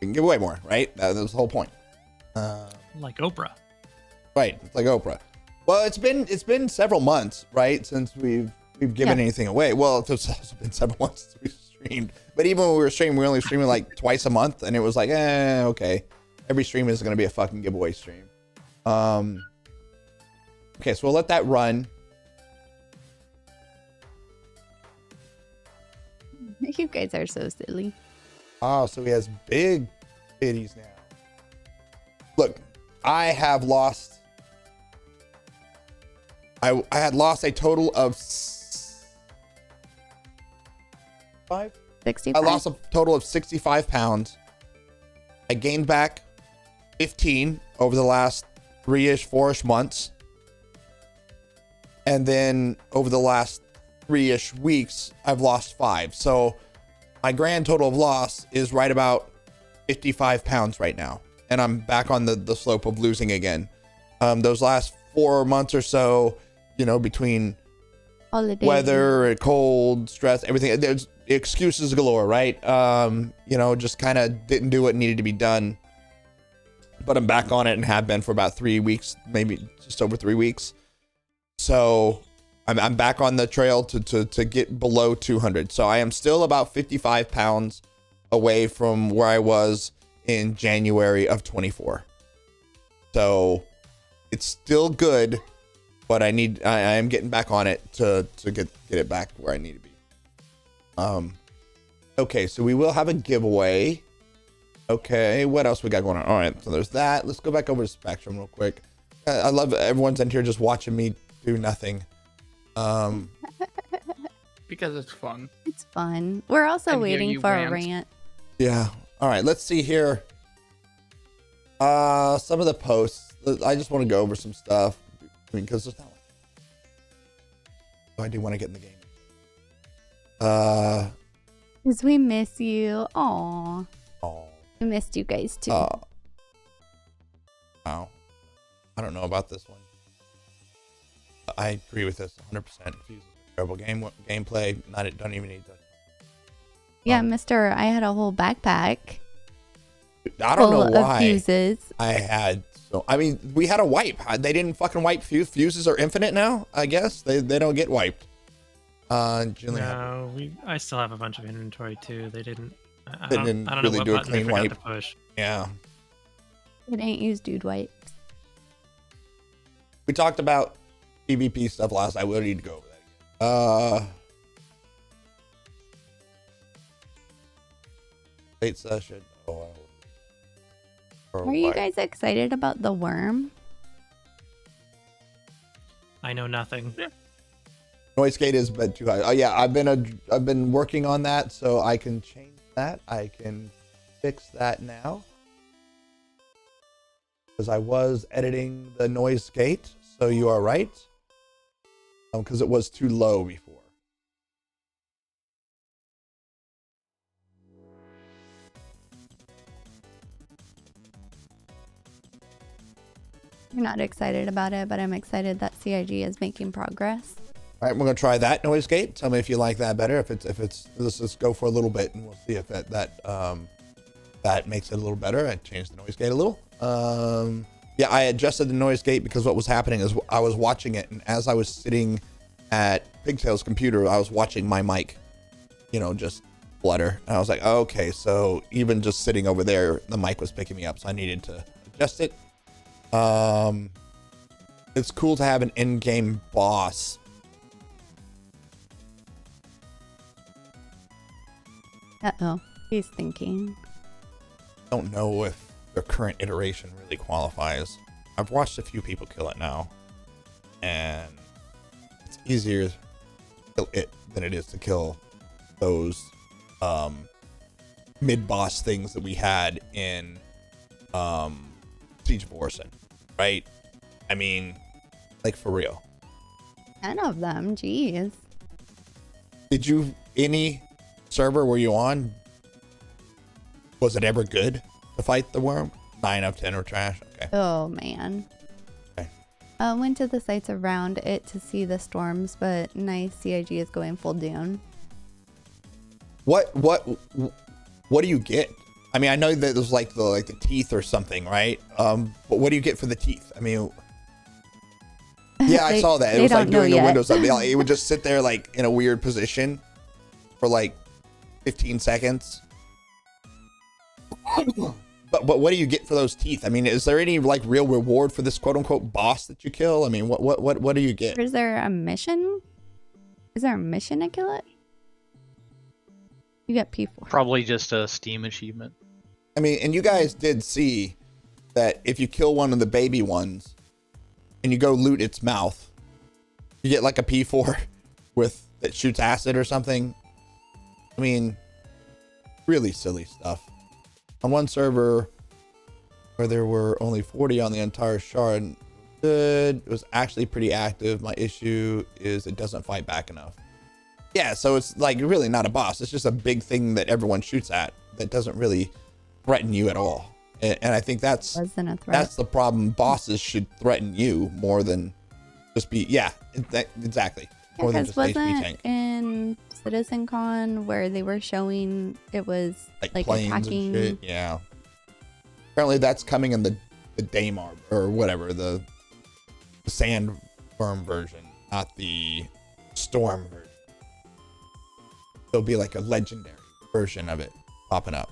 we can give away more, right? That was the whole point. Like Oprah. Right, it's like Oprah. Well, it's been several months, right, since we've given anything away. Well, it's also been several months since we streamed. But even when we were streaming, we were only streaming like twice a month, and it was like, okay. Every stream is going to be a fucking giveaway stream. Okay, so we'll let that run. You guys are so silly. Oh, so he has big titties now. Look, I have lost. I had lost a total of 65. I lost a total of 65 pounds. I gained back 15 over the last 4-ish months. And then over the last 3-ish weeks, I've lost 5. So my grand total of loss is right about 55 pounds right now. And I'm back on the slope of losing again. Those last 4 months or so, you know, between weather, cold, stress, everything, there's excuses galore, right? You know, just kind of didn't do what needed to be done. But I'm back on it and have been for about 3 weeks, maybe just over 3 weeks. So I'm back on the trail to get below 200. So I am still about 55 pounds away from where I was in January of 24. So it's still good, but I am getting back on it to get it back where I need to be. Okay, so we will have a giveaway. Okay, what else we got going on? All right, so there's that. Let's go back over to Spectrum real quick. I love everyone's in here just watching me do nothing. Because it's fun. It's fun. We're also And hear waiting you for rant. a rant. Yeah. All right, let's see here. Some of the posts. I just want to go over some stuff. I mean, because there's not like... So I do want to get in the game. Because we miss you. Aw. Oh. We missed you guys too. Wow. I don't know about this one. I agree with this 100%. Fuse is a terrible gameplay. Don't even need to. Yeah, Mister, I had a whole backpack I don't know full why. of fuses. I mean, we had a wipe. They didn't fucking wipe fuses are infinite now. I guess they don't get wiped. No, I still have a bunch of inventory too. They didn't. I don't know really what do a button they clean forgot wipe. to push. Yeah. It ain't used dude wipes. We talked about PvP stuff last night. We don't need to go over that again. Late session. Are you guys excited about the worm? I know nothing. Noise gate is bed too high. Oh yeah, I've been working on that, so I can change that. I can fix that now because I was editing the noise gate. So you are right, because it was too low before. You're not excited about it, but I'm excited that CIG is making progress. All right, we're gonna try that noise gate. Tell me if you like that better. If it's let's just go for a little bit and we'll see if that makes it a little better. I changed the noise gate a little. Yeah, I adjusted the noise gate because what was happening is I was watching it, and as I was sitting at Pigtail's computer, I was watching my mic, you know, just flutter. And I was like, okay, so even just sitting over there, the mic was picking me up, so I needed to adjust it. It's cool to have an in-game boss. Uh-oh. He's thinking. Don't know if their current iteration really qualifies. I've watched a few people kill it now, and it's easier to kill it than it is to kill those mid-boss things that we had in Siege of Orison, right? I mean, like, for real. 10 of them, jeez. Did you, any server were you on, was it ever good to fight the worm? 9 out of 10 were trash. Okay. Oh, man. Okay. Went to the sites around it to see the storms, but nice CIG is going full down. What do you get I mean, I know that there's like the teeth or something, right? But what do you get for the teeth? I mean, yeah, I saw that. It was like doing a Windows update. It would just sit there like in a weird position for like 15 seconds. But what do you get for those teeth? I mean, is there any like real reward for this quote unquote boss that you kill? I mean, what do you get? Is there a mission? Is there a mission to kill it? You get P4. Probably just a Steam achievement. I mean, and you guys did see that if you kill one of the baby ones and you go loot its mouth, you get like a P4 with that shoots acid or something. I mean, really silly stuff. On one server where there were only 40 on the entire shard, it was actually pretty active. My issue is it doesn't fight back enough. Yeah, so it's like really not a boss. It's just a big thing that everyone shoots at that doesn't really threaten you at all. And I think that's the problem. Bosses should threaten you more than just be, exactly. More than just wasn't HP tank. In Citizen Con where they were showing it was like planes attacking. and shit. Yeah. Apparently that's coming in the Daymar or whatever, the Sandworm version, not the Storm version. There'll be like a legendary version of it popping up.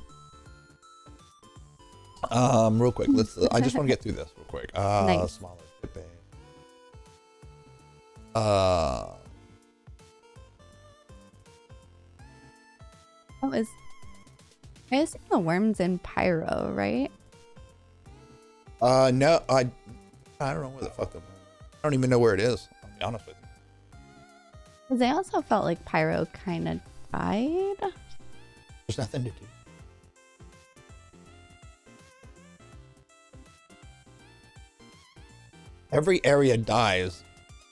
Real quick, I just want to get through this real quick. Nice. Smaller. I assume the worm's in Pyro, right? No, I don't know where the fuck I don't even know where it is. I'll be honest with you. Because I also felt like Pyro kind of died. There's nothing to do. Every area dies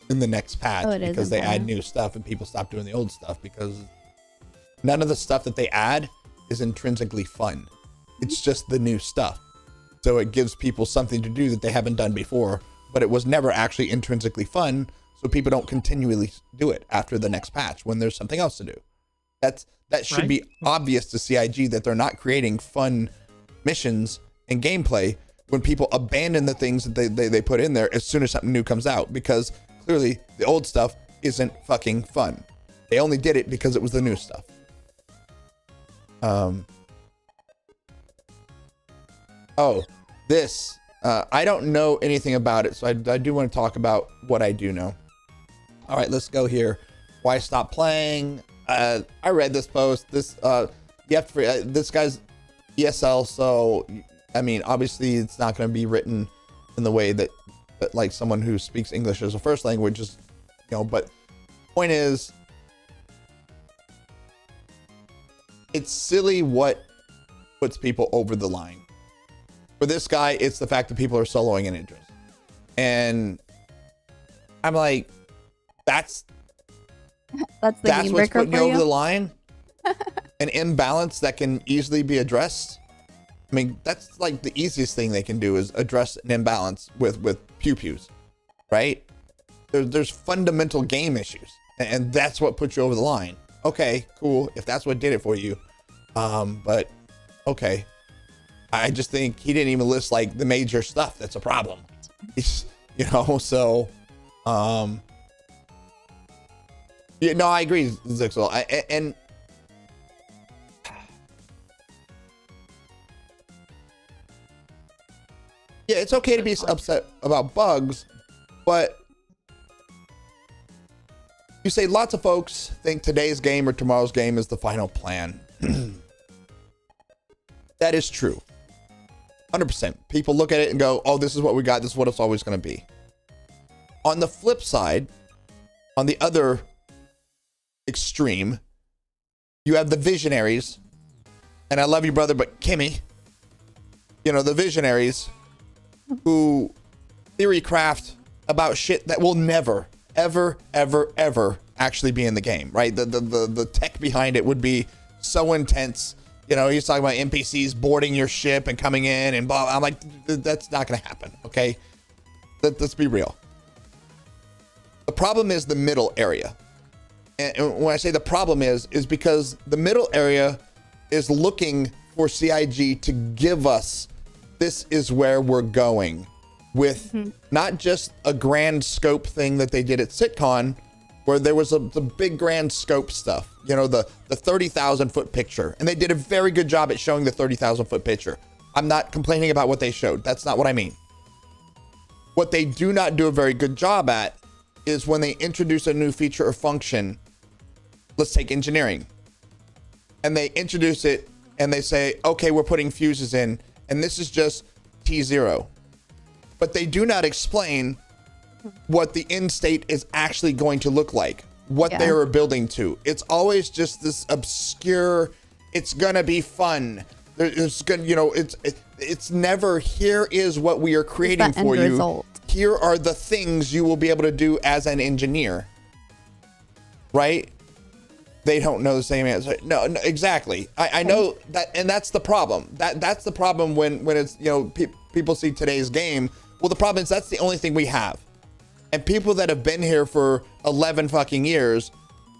in the next patch because they add new stuff and people stop doing the old stuff because none of the stuff that they add is intrinsically fun. It's just the new stuff. So it gives people something to do that they haven't done before, but it was never actually intrinsically fun, so people don't continually do it after the next patch when there's something else to do. That should be obvious to CIG that they're not creating fun missions and gameplay when people abandon the things that they put in there as soon as something new comes out, because clearly the old stuff isn't fucking fun. They only did it because it was the new stuff. I don't know anything about it, so I do want to talk about what I do know. All right, let's go here. Why stop playing? I read this post. This this guy's ESL, so I mean, obviously it's not going to be written in the way that like someone who speaks English as a first language is, but point is, it's silly what puts people over the line. For this guy, it's the fact that people are soloing an interest. And I'm like, that's what's putting you over the line? An imbalance that can easily be addressed? I mean, that's like the easiest thing they can do is address an imbalance with pew-pews, right? There's fundamental game issues, and that's what puts you over the line. Okay, cool, if that's what did it for you. But okay. I just think he didn't even list like the major stuff that's a problem. It's, so I agree, Zixel. And yeah, it's okay to be upset about bugs, but you say lots of folks think today's game or tomorrow's game is the final plan. That is true. 100%. People look at it and go, oh, this is what we got. This is what it's always going to be. On the flip side, on the other extreme, you have the visionaries. And I love you, brother, but Kimmy, the visionaries who theory craft about shit that will never, ever, ever, ever actually be in the game, right? The tech behind it would be so intense. He's talking about NPCs boarding your ship and coming in and blah. I'm like, that's not going to happen. Okay. Let's be real. The problem is the middle area. And when I say the problem is because the middle area is looking for CIG to give us, this is where we're going with not just a grand scope thing that they did at SitCon, where there was the big grand scope stuff, you know, the 30,000 foot picture. And they did a very good job at showing the 30,000 foot picture. I'm not complaining about what they showed. That's not what I mean. What they do not do a very good job at is when they introduce a new feature or function. Let's take engineering. And they introduce it and they say, okay, we're putting fuses in, and this is just T0. But they do not explain what the end state is actually going to look like, what they are building to. It's always just this obscure, it's gonna be fun. It's gonna, you know, it's never, here is what we are creating for you. Result. Here are the things you will be able to do as an engineer. Right? They don't know the same answer. No, exactly. I know that, and that's the problem. That's the problem when it's, you know, people see today's game. Well, the problem is that's the only thing we have. And people that have been here for 11 fucking years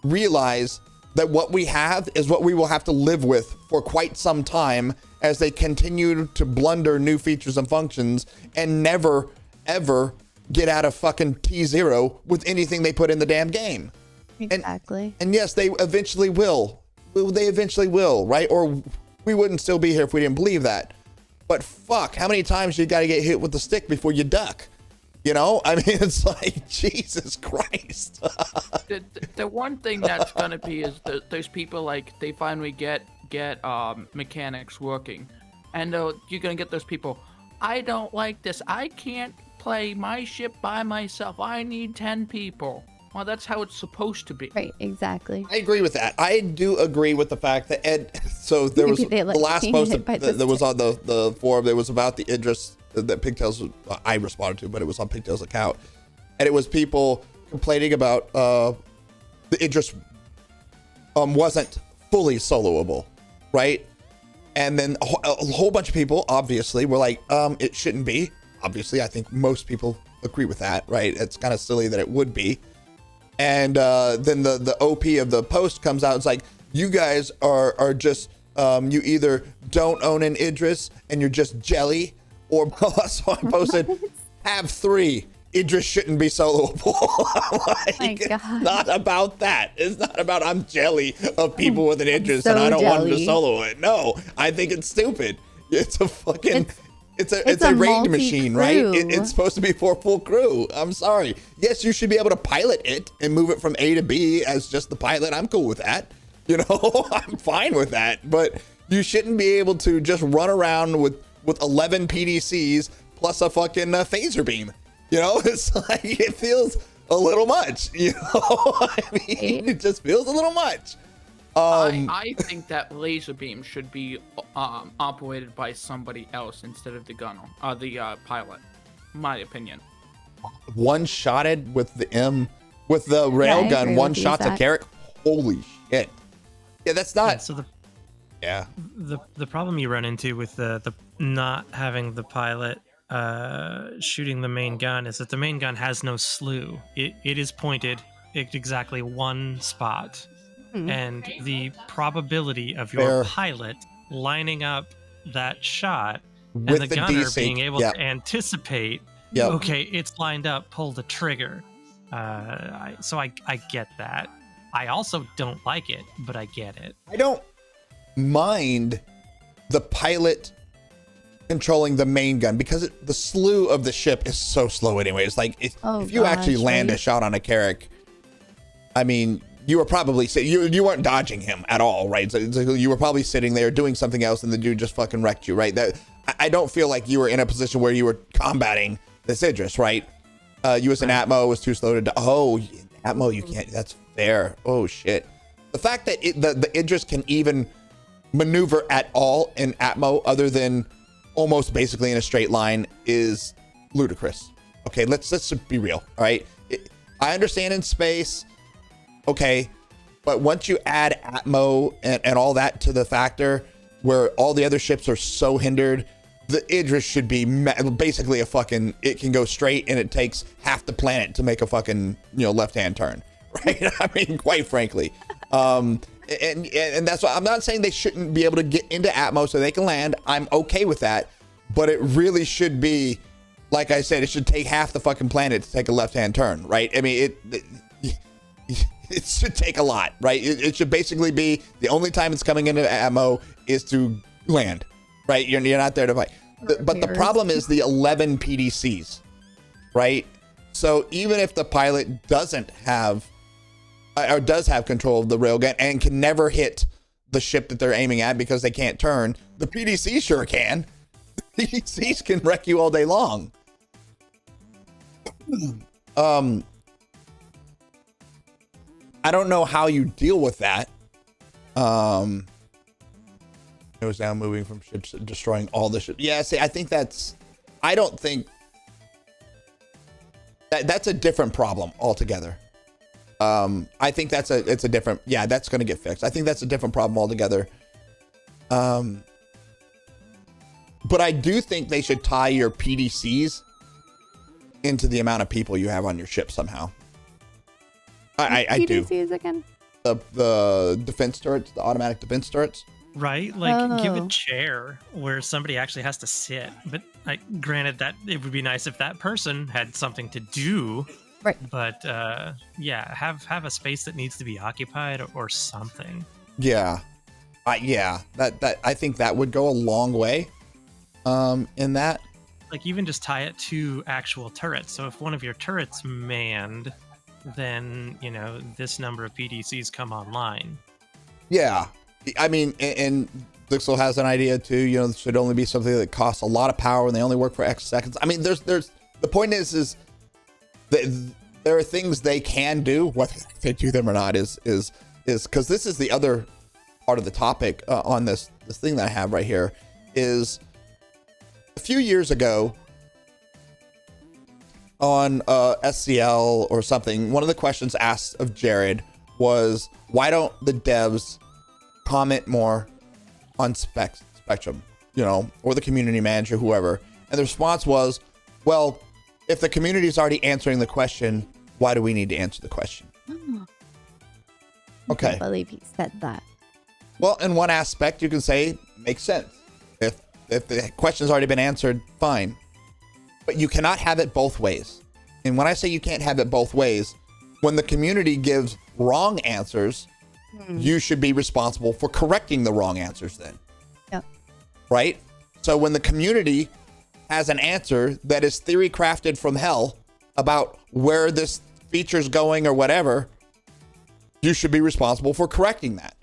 realize that what we have is what we will have to live with for quite some time as they continue to blunder new features and functions and never, ever get out of fucking T0 with anything they put in the damn game. Exactly. And yes, they eventually will. They eventually will, right? Or we wouldn't still be here if we didn't believe that. But fuck, how many times you got to get hit with the stick before you duck? You know, I mean, it's like, Jesus Christ. the one thing that's gonna be is those people, like, they finally get mechanics working, and you're gonna get those people. I don't like this. I can't play my ship by myself. I need 10 people. Well, that's how it's supposed to be. Right, exactly. I agree with that. I do agree with the fact that so there was the last post that was on the forum. It was about the Idris that Pigtails, I responded to, but it was on Pigtails' account. And it was people complaining about the Idris wasn't fully soloable, right? And then a whole bunch of people, obviously, were like, it shouldn't be. Obviously, I think most people agree with that, right? It's kind of silly that it would be. And then the OP of the post comes out. And it's like, you guys are just, you either don't own an Idris and you're just jelly, or so I posted, have 3. Idris shouldn't be soloable. Like, it's not about that. It's not about I'm jelly of people with an Idris and I don't want them to solo it. No, I think it's stupid. It's a fucking... It's a raid machine, right? It's supposed to be for a full crew. I'm sorry. Yes, you should be able to pilot it and move it from A to B as just the pilot. I'm cool with that. You know, I'm fine with that. But you shouldn't be able to just run around with 11 PDCs plus a fucking phaser beam. You know, it's like, it feels a little much. You know, I mean, it just feels a little much. I think that laser beam should be operated by somebody else instead of the gunner, the pilot. My opinion. One-shotted with the railgun, one shot to Carrick. Holy shit! Yeah, that's not. The problem you run into with the not having the pilot shooting the main gun is that the main gun has no slew. It is pointed at exactly one spot. And the probability of your pilot lining up that shot with and the gunner being able to anticipate, okay, it's lined up, pull the trigger. So I get that. I also don't like it, but I get it. I don't mind the pilot controlling the main gun because the slew of the ship is so slow anyway. It's like if you actually land a shot on a Carrick, I mean, you were probably you weren't dodging him at all, right? So you were probably sitting there doing something else, and the dude just fucking wrecked you, right? That I don't feel like you were in a position where you were combating this Idris, right? US and Atmo was too slow to. Atmo, you can't. That's fair. Oh shit! The fact that the Idris can even maneuver at all in Atmo, other than almost basically in a straight line, is ludicrous. Okay, let's be real. All right, I understand in space. Okay, but once you add Atmo and all that to the factor where all the other ships are so hindered, the Idris should be basically a fucking, it can go straight and it takes half the planet to make a fucking, left-hand turn, right? I mean, quite frankly. And And that's why I'm not saying they shouldn't be able to get into Atmo so they can land. I'm okay with that, but it really should be, like I said, it should take half the fucking planet to take a left-hand turn, right? I mean, it should take a lot, right? It should basically be the only time it's coming into Atmo is to land, right? You're not there to fight. But the problem is the 11 PDCs, right? So even if the pilot doesn't have or does have control of the railgun and can never hit the ship that they're aiming at because they can't turn, the PDC sure can. The PDCs can wreck you all day long. I don't know how you deal with that. It was now moving from ships, destroying all the ships. Yeah, see, I think I don't think that's a different problem altogether. I think it's a different, that's going to get fixed. I think that's a different problem altogether. But I do think they should tie your PDCs into the amount of people you have on your ship somehow. I do. PDCs again? The defense turrets, the automatic defense turrets. Right, like give a chair where somebody actually has to sit. But granted, that it would be nice if that person had something to do. Right. But have a space that needs to be occupied or something. Yeah, that I think that would go a long way. In that, like even just tie it to actual turrets. So if one of your turrets manned, then this number of PDCs come online. Yeah. I mean, and Dixel has an idea too. It should only be something that costs a lot of power and they only work for X seconds. I mean, there's the point is that there are things they can do. Whether they do them or not is because this is the other part of the topic on this thing that I have right here. Is a few years ago on SCL or something, one of the questions asked of Jared was, why don't the devs comment more on Spectrum, or the community manager, whoever? And the response was, well, if the community is already answering the question, why do we need to answer the question? Okay. I can't believe he said that. Well, in one aspect, you can say makes sense. If the question's already been answered, fine. But you cannot have it both ways. And when I say you can't have it both ways, when the community gives wrong answers, you should be responsible for correcting the wrong answers then. Yep. Right? So when the community has an answer that is theory crafted from hell about where this feature's going or whatever, you should be responsible for correcting that.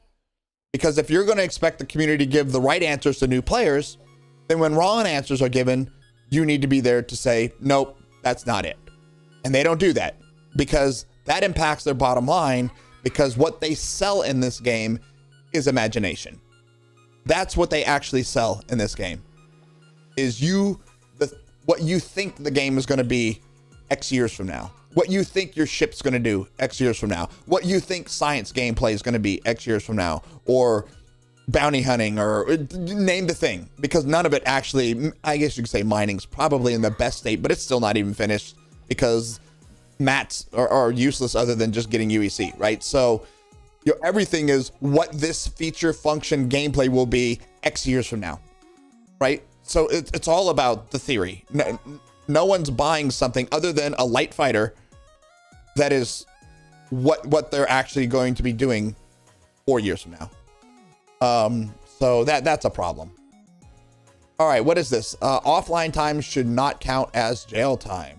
Because if you're going to expect the community to give the right answers to new players, then when wrong answers are given, you need to be there to say, nope, that's not it. And they don't do that because that impacts their bottom line, because what they sell in this game is imagination. That's what they actually sell in this game, is what you think the game is going to be X years from now, what you think your ship's going to do X years from now, what you think science gameplay is going to be X years from now, or bounty hunting, or name the thing, because none of it actually, I guess you could say mining's probably in the best state, but it's still not even finished because mats are useless other than just getting UEC, right? So everything is what this feature function gameplay will be X years from now, right? So it's all about the theory. No one's buying something other than a light fighter that is what they're actually going to be doing 4 years from now. So that's a problem. All right, what is this? Offline time should not count as jail time.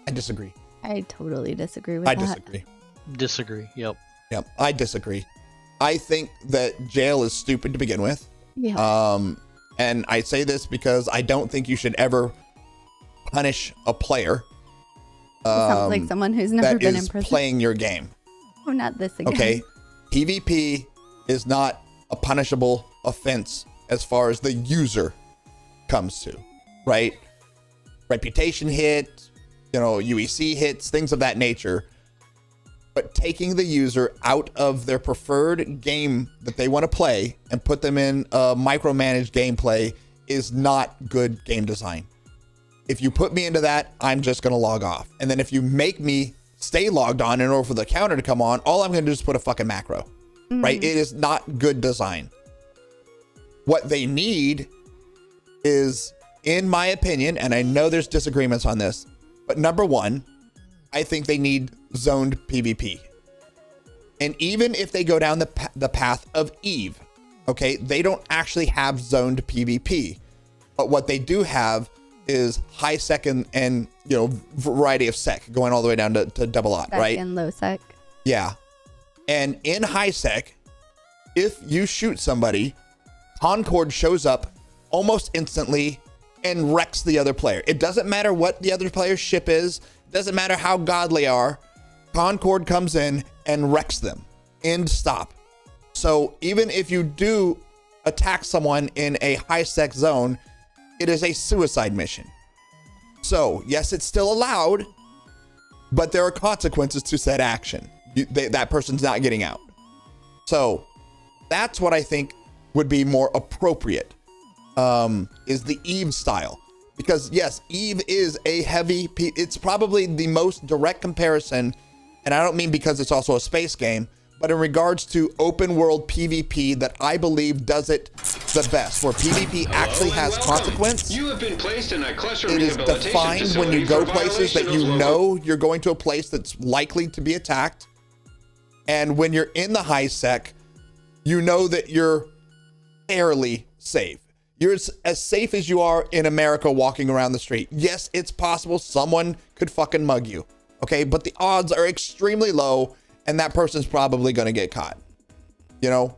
I disagree. I totally disagree with that. Disagree. Yep. I disagree. I think that jail is stupid to begin with. Yeah. And I say this because I don't think you should ever punish a player. Sounds like someone who's never been in prison. Playing your game. Oh, not this again. Okay. PvP is not a punishable offense as far as the user comes to, right? Reputation hit, UEC hits, things of that nature. But taking the user out of their preferred game that they want to play and put them in a micromanaged gameplay is not good game design. If you put me into that, I'm just going to log off. And then if you make me stay logged on in order for the counter to come on, all I'm going to do is put a fucking macro, right? It is not good design. What they need is, in my opinion, and I know there's disagreements on this, but number one, I think they need zoned PvP. And even if they go down the path of Eve, okay, they don't actually have zoned PvP. But what they do have is high sec and you know, variety of sec going all the way down to double aught, right? And low sec. Yeah. And in high sec, if you shoot somebody, Concord shows up almost instantly and wrecks the other player. It doesn't matter what the other player's ship is. It doesn't matter how godly they are. Concord comes in and wrecks them. End stop. So even if you do attack someone in a high sec zone, it is a suicide mission. So yes, it's still allowed, but there are consequences to said action. That person's not getting out. So that's what I think would be more appropriate, is the Eve style. Because yes, Eve is a heavy, it's probably the most direct comparison, and I don't mean because it's also a space game, but in regards to open world PvP that I believe does it the best, where PvP actually has consequence. You have been placed in a cluster It is defined when you go places that you know you're going to a place that's likely to be attacked. And when you're in the high sec, you know that you're fairly safe. You're as safe as you are in America walking around the street. Yes, it's possible someone could fucking mug you, okay? But the odds are extremely low, and that person's probably going to get caught, you know?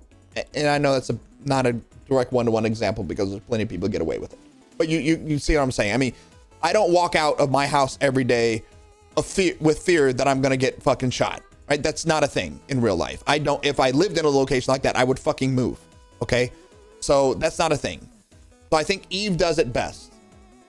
And I know that's not a direct one-to-one example because there's plenty of people get away with it. But you see what I'm saying? I mean, I don't walk out of my house every day with fear that I'm going to get fucking shot, right? That's not a thing in real life. I don't, if I lived in a location like that, I would fucking move, okay? So that's not a thing. So I think Eve does it best.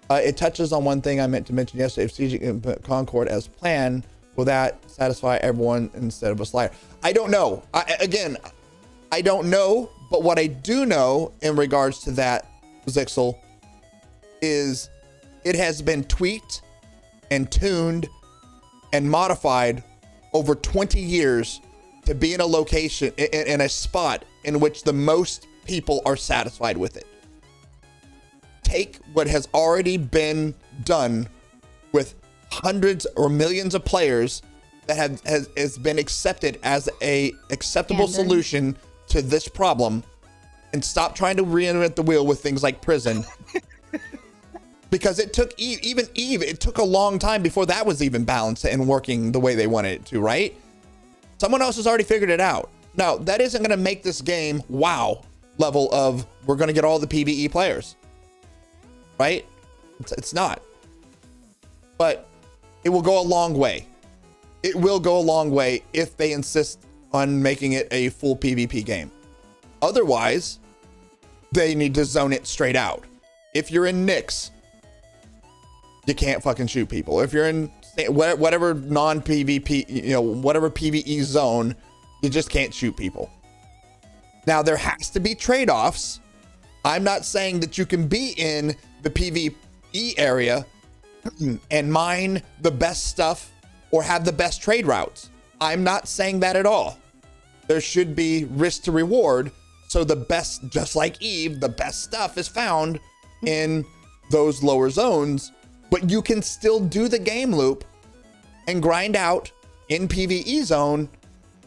It touches on one thing I meant to mention yesterday. If CG can put Concord as planned, will that satisfy everyone instead of a slider? I don't know. I don't know. But what I do know in regards to that, Zixel, is it has been tweaked and tuned and modified over 20 years to be in a location, in a spot in which the most people are satisfied with it. Take what has already been done with hundreds or millions of players that has been accepted as a acceptable solution to this problem, and stop trying to reinvent the wheel with things like prison. Because it took Eve, it took a long time before that was even balanced and working the way they wanted it to, right? Someone else has already figured it out. Now, that isn't going to make this game WoW level of we're going to get all the PvE players, right? It's not. But it will go a long way. It will go a long way if they insist on making it a full PvP game. Otherwise, they need to zone it straight out. If you're in Nyx, you can't fucking shoot people. If you're in whatever non-PvP, whatever PvE zone, you just can't shoot people. Now, there has to be trade-offs. I'm not saying that you can be in the PvE area and mine the best stuff or have the best trade routes. I'm not saying that at all. There should be risk to reward. So the best, just like Eve, the best stuff is found in those lower zones, but you can still do the game loop and grind out in PvE zone,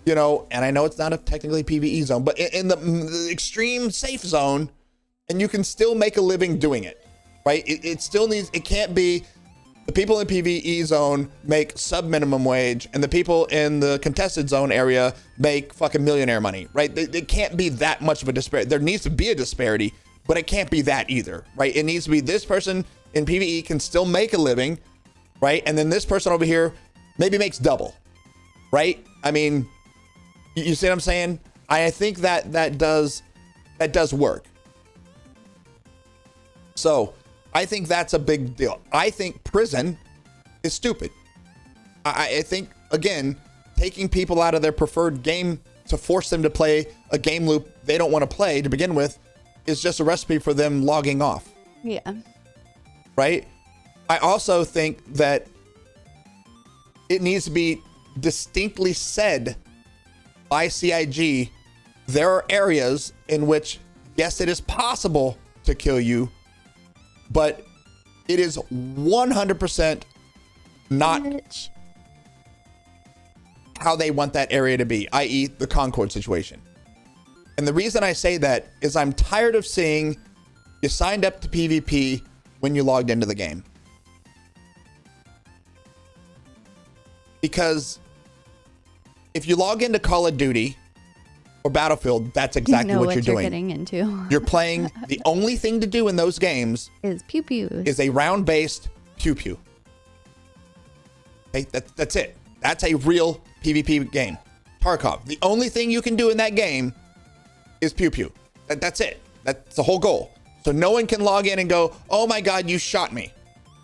and I know it's not a technically PvE zone, but in the extreme safe zone, and you can still make a living doing it, right? It still needs, it can't be the people in PvE zone make sub minimum wage and the people in the contested zone area make fucking millionaire money, right? It can't be that much of a disparity. There needs to be a disparity, but it can't be that either, right? It needs to be this person in PvE can still make a living, right? And then this person over here maybe makes double, right? I mean, you see what I'm saying? I think that does work. So I think that's a big deal. I think prison is stupid. I think, again, taking people out of their preferred game to force them to play a game loop they don't want to play to begin with is just a recipe for them logging off. Yeah. Right? I also think that it needs to be distinctly said by CIG, there are areas in which, yes, it is possible to kill you, but it is 100% not Bitch. how they want that area to be, i.e. the Concord situation. And the reason I say that is I'm tired of seeing you signed up to PvP when you logged into the game. Because if you log into Call of Duty or Battlefield, that's exactly you know what you're doing. Getting into You're playing, the only thing to do in those games is pew pew. is a round-based pew-pew. Okay, that's it. That's a real PvP game. Tarkov, the only thing you can do in that game is pew-pew. That's it. That's the whole goal. So no one can log in and go, oh my God, you shot me.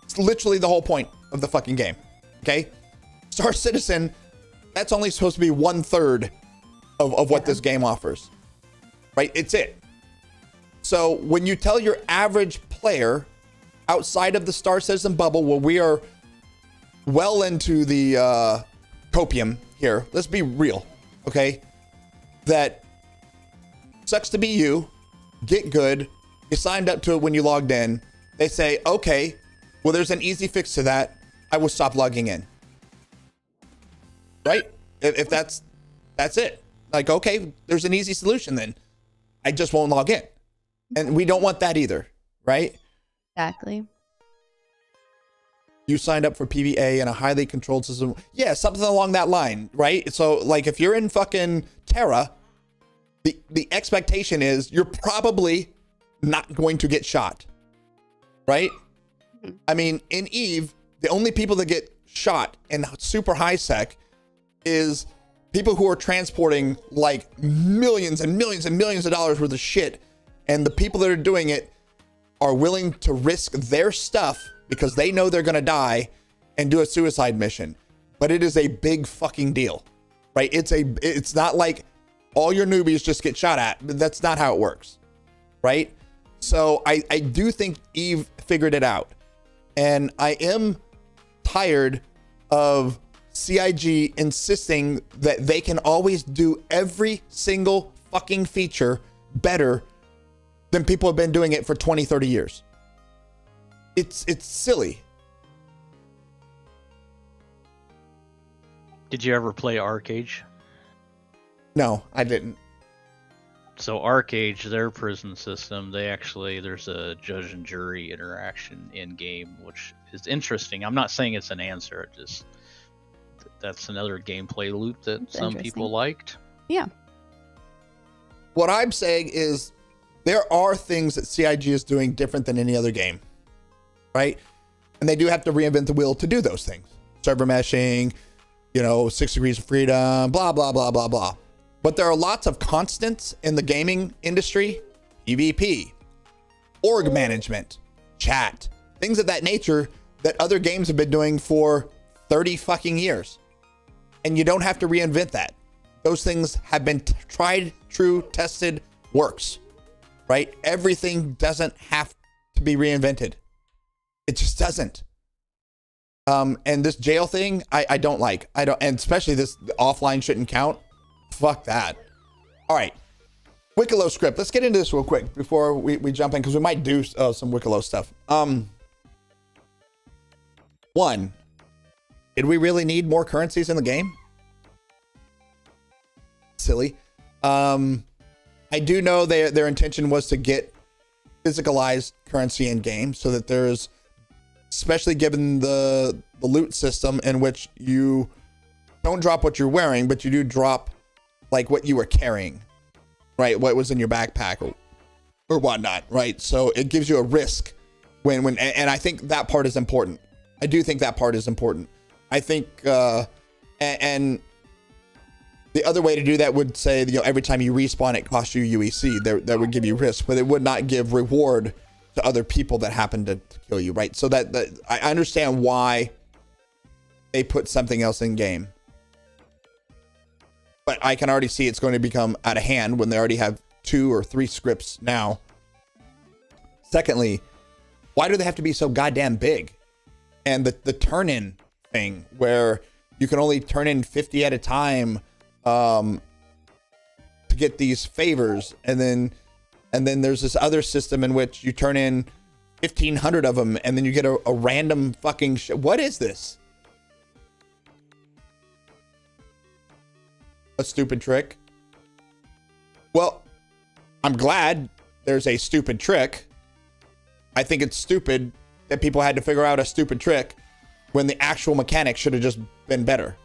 It's literally the whole point of the fucking game. Okay? Star Citizen, that's only supposed to be 1/3 of what this game offers. Right? It's it. So when you tell your average player outside of the Star Citizen bubble, where we are well into the copium here, let's be real, okay? That sucks to be you, get good, you signed up to it when you logged in. They say, okay, well, there's an easy fix to that. I will stop logging in. Right? If that's it. Like, okay, there's an easy solution then. I just won't log in. And we don't want that either, right? Exactly. You signed up for PvA in a highly controlled system. Yeah, something along that line, right? So, like, if you're in fucking Terra, the expectation is you're probably not going to get shot, right? I mean, in EVE, the only people that get shot in super high sec is people who are transporting like millions and millions and millions of dollars worth of shit. And the people that are doing it are willing to risk their stuff because they know they're going to die and do a suicide mission. But it is a big fucking deal, right? It's not like all your newbies just get shot at. That's not how it works, right? So I do think EVE figured it out. And I am tired of CIG insisting that they can always do every single fucking feature better than people have been doing it for 20, 30 years. It's silly. Did you ever play Arcage? No, I didn't. So Arcage, their prison system, there's a judge and jury interaction in game, which is interesting. I'm not saying it's an answer. That's another gameplay loop that some people liked. Yeah. What I'm saying is there are things that CIG is doing different than any other game, right? And they do have to reinvent the wheel to do those things. Server meshing, 6 degrees of freedom, blah, blah, blah, blah, blah. But there are lots of constants in the gaming industry, PvP, org management, chat, things of that nature that other games have been doing for 30 fucking years. And you don't have to reinvent that. Those things have been tried, true, tested, works, right? Everything doesn't have to be reinvented. It just doesn't. And this jail thing, I don't like. And especially this offline shouldn't count. Fuck that. All right. Wicklow script. Let's get into this real quick before we jump in, because we might do some Wicklow stuff. One, did we really need more currencies in the game? Silly. I do know their intention was to get physicalized currency in game so that there's, especially given the loot system in which you don't drop what you're wearing, but you do drop like what you were carrying, right? What was in your backpack or whatnot, right? So it gives you a risk and I think that part is important. I do think that part is important. I think, and the other way to do that would say, every time you respawn, it costs you UEC. That would give you risk, but it would not give reward to other people that happen to kill you, right? So that I understand why they put something else in game. But I can already see it's going to become out of hand when they already have 2 or 3 scripts now. Secondly, why do they have to be so goddamn big? And the turn-in thing where you can only turn in 50 at a time to get these favors, and then there's this other system in which you turn in 1,500 of them, and then you get a random fucking what is this? A stupid trick? Well, I'm glad there's a stupid trick. I think it's stupid that people had to figure out a stupid trick when the actual mechanic should have just been better.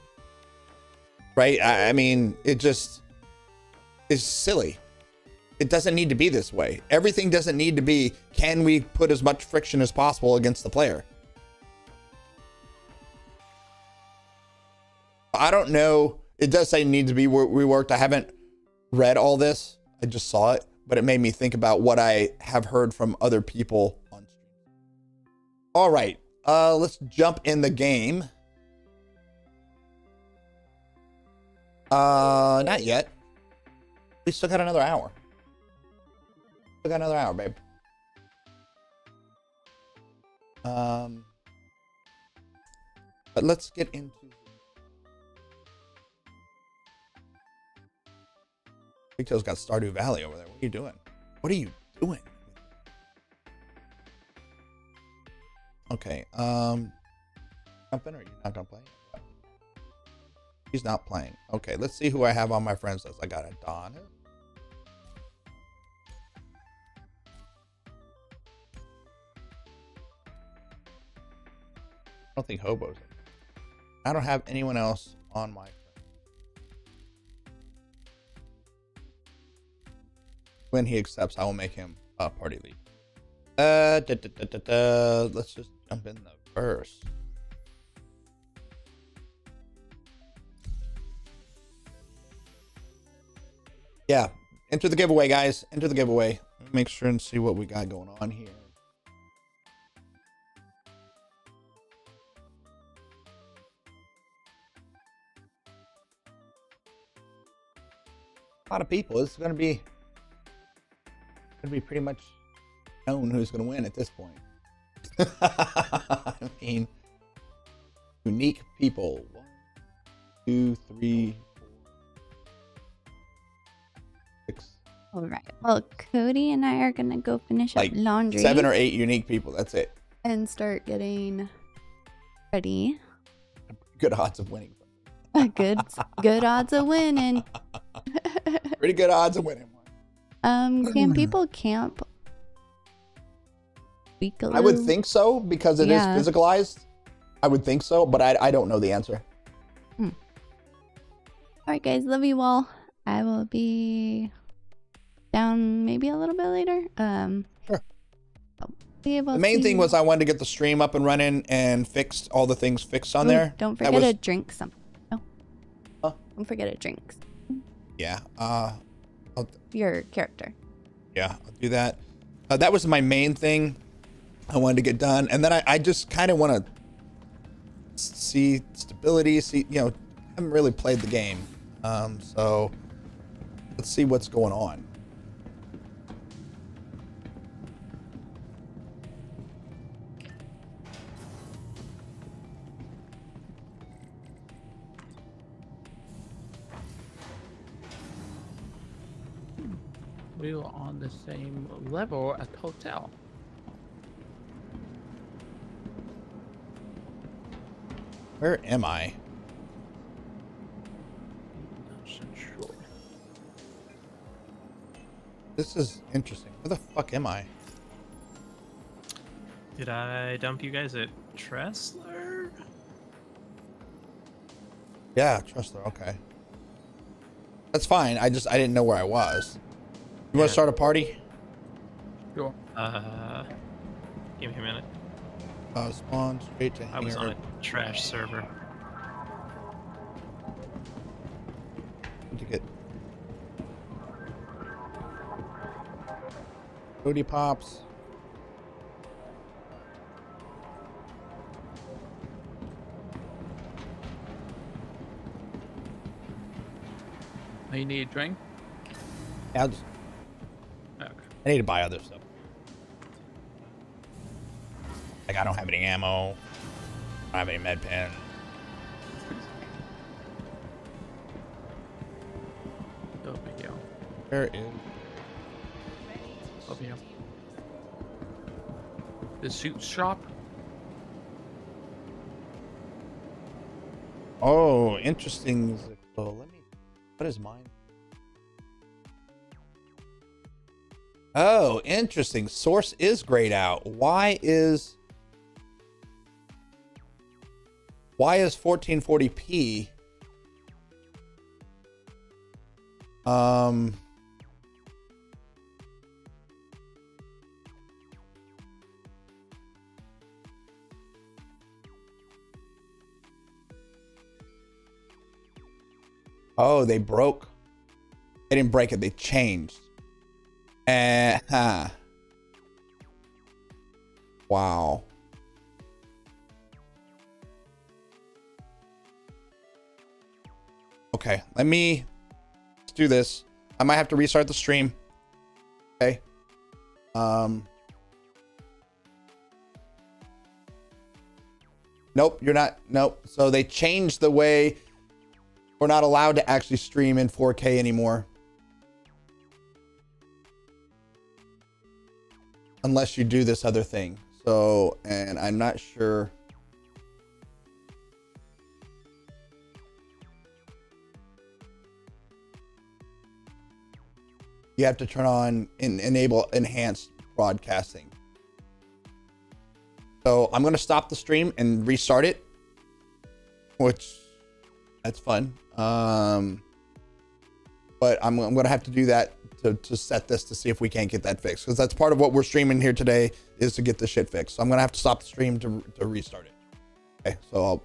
Right? I mean, it just is silly. It doesn't need to be this way. Everything doesn't need to be, can we put as much friction as possible against the player? I don't know. It does say it needs to be reworked. I haven't read all this. I just saw it, but it made me think about what I have heard from other people on stream. All right, let's jump in the game. Not yet. We still got another hour. Still got another hour, babe. But let's get into. Pigtail's got Stardew Valley over there. What are you doing? What are you doing? Okay. Jump in, or are you not gonna play? He's not playing. Okay, let's see who I have on my friends list. I got Adonis. I don't think Hobo's in. I don't have anyone else on my. When he accepts, I will make him a party lead. Let's just jump in the verse. Yeah, enter the giveaway, guys. Enter the giveaway. Let me make sure and see what we got going on here. A lot of people. This is going to be pretty much known who's going to win at this point. I mean, unique people. 1, 2, 3, 4, 6. All right. Well, Cody and I are gonna go finish up laundry. 7 or 8 unique people. That's it. And start getting ready. Good odds of winning. Good odds of winning. Pretty good odds of winning. Can people camp? I would think so, because it is physicalized. I would think so, but I don't know the answer. All right, guys. Love you all. I will be down maybe a little bit later. Sure. The main thing was I wanted to get the stream up and running and fixed all the things fixed on there. Don't forget to drink some. No. Huh? Don't forget to drink. Yeah. Your character. Yeah, I'll do that. That was my main thing I wanted to get done. And then I just kind of want to see stability, I haven't really played the game. So let's see what's going on. We were on the same level at the hotel. Where am I? Not so sure. This is interesting. Where the fuck am I? Did I dump you guys at Tressler? Yeah, Tressler. Okay. That's fine. I didn't know where I was. You want to start a party? Sure. Give me a minute. Spawn straight to I was on a trash server. To get Cody Pops. You need a drink? Yeah, I need to buy other stuff. Like, I don't have any ammo. I don't have any med pen. Where is? Over here. The suit shop. Oh, interesting. So let me. What is mine? Oh, interesting. Source is grayed out. Why is 1440p? Oh, they broke. They didn't break it. They changed. Wow. Okay, let's do this. I might have to restart the stream. Okay. Nope, you're not. Nope. So they changed the way we're not allowed to actually stream in 4K anymore. Unless you do this other thing. So, and I'm not sure. You have to turn on and enable enhanced broadcasting. So I'm going to stop the stream and restart it, which that's fun. But I'm going to have to do that to set this to see if we can't get that fixed, because that's part of what we're streaming here today is to get the shit fixed. So I'm going to have to stop the stream to restart it. Okay, so I'll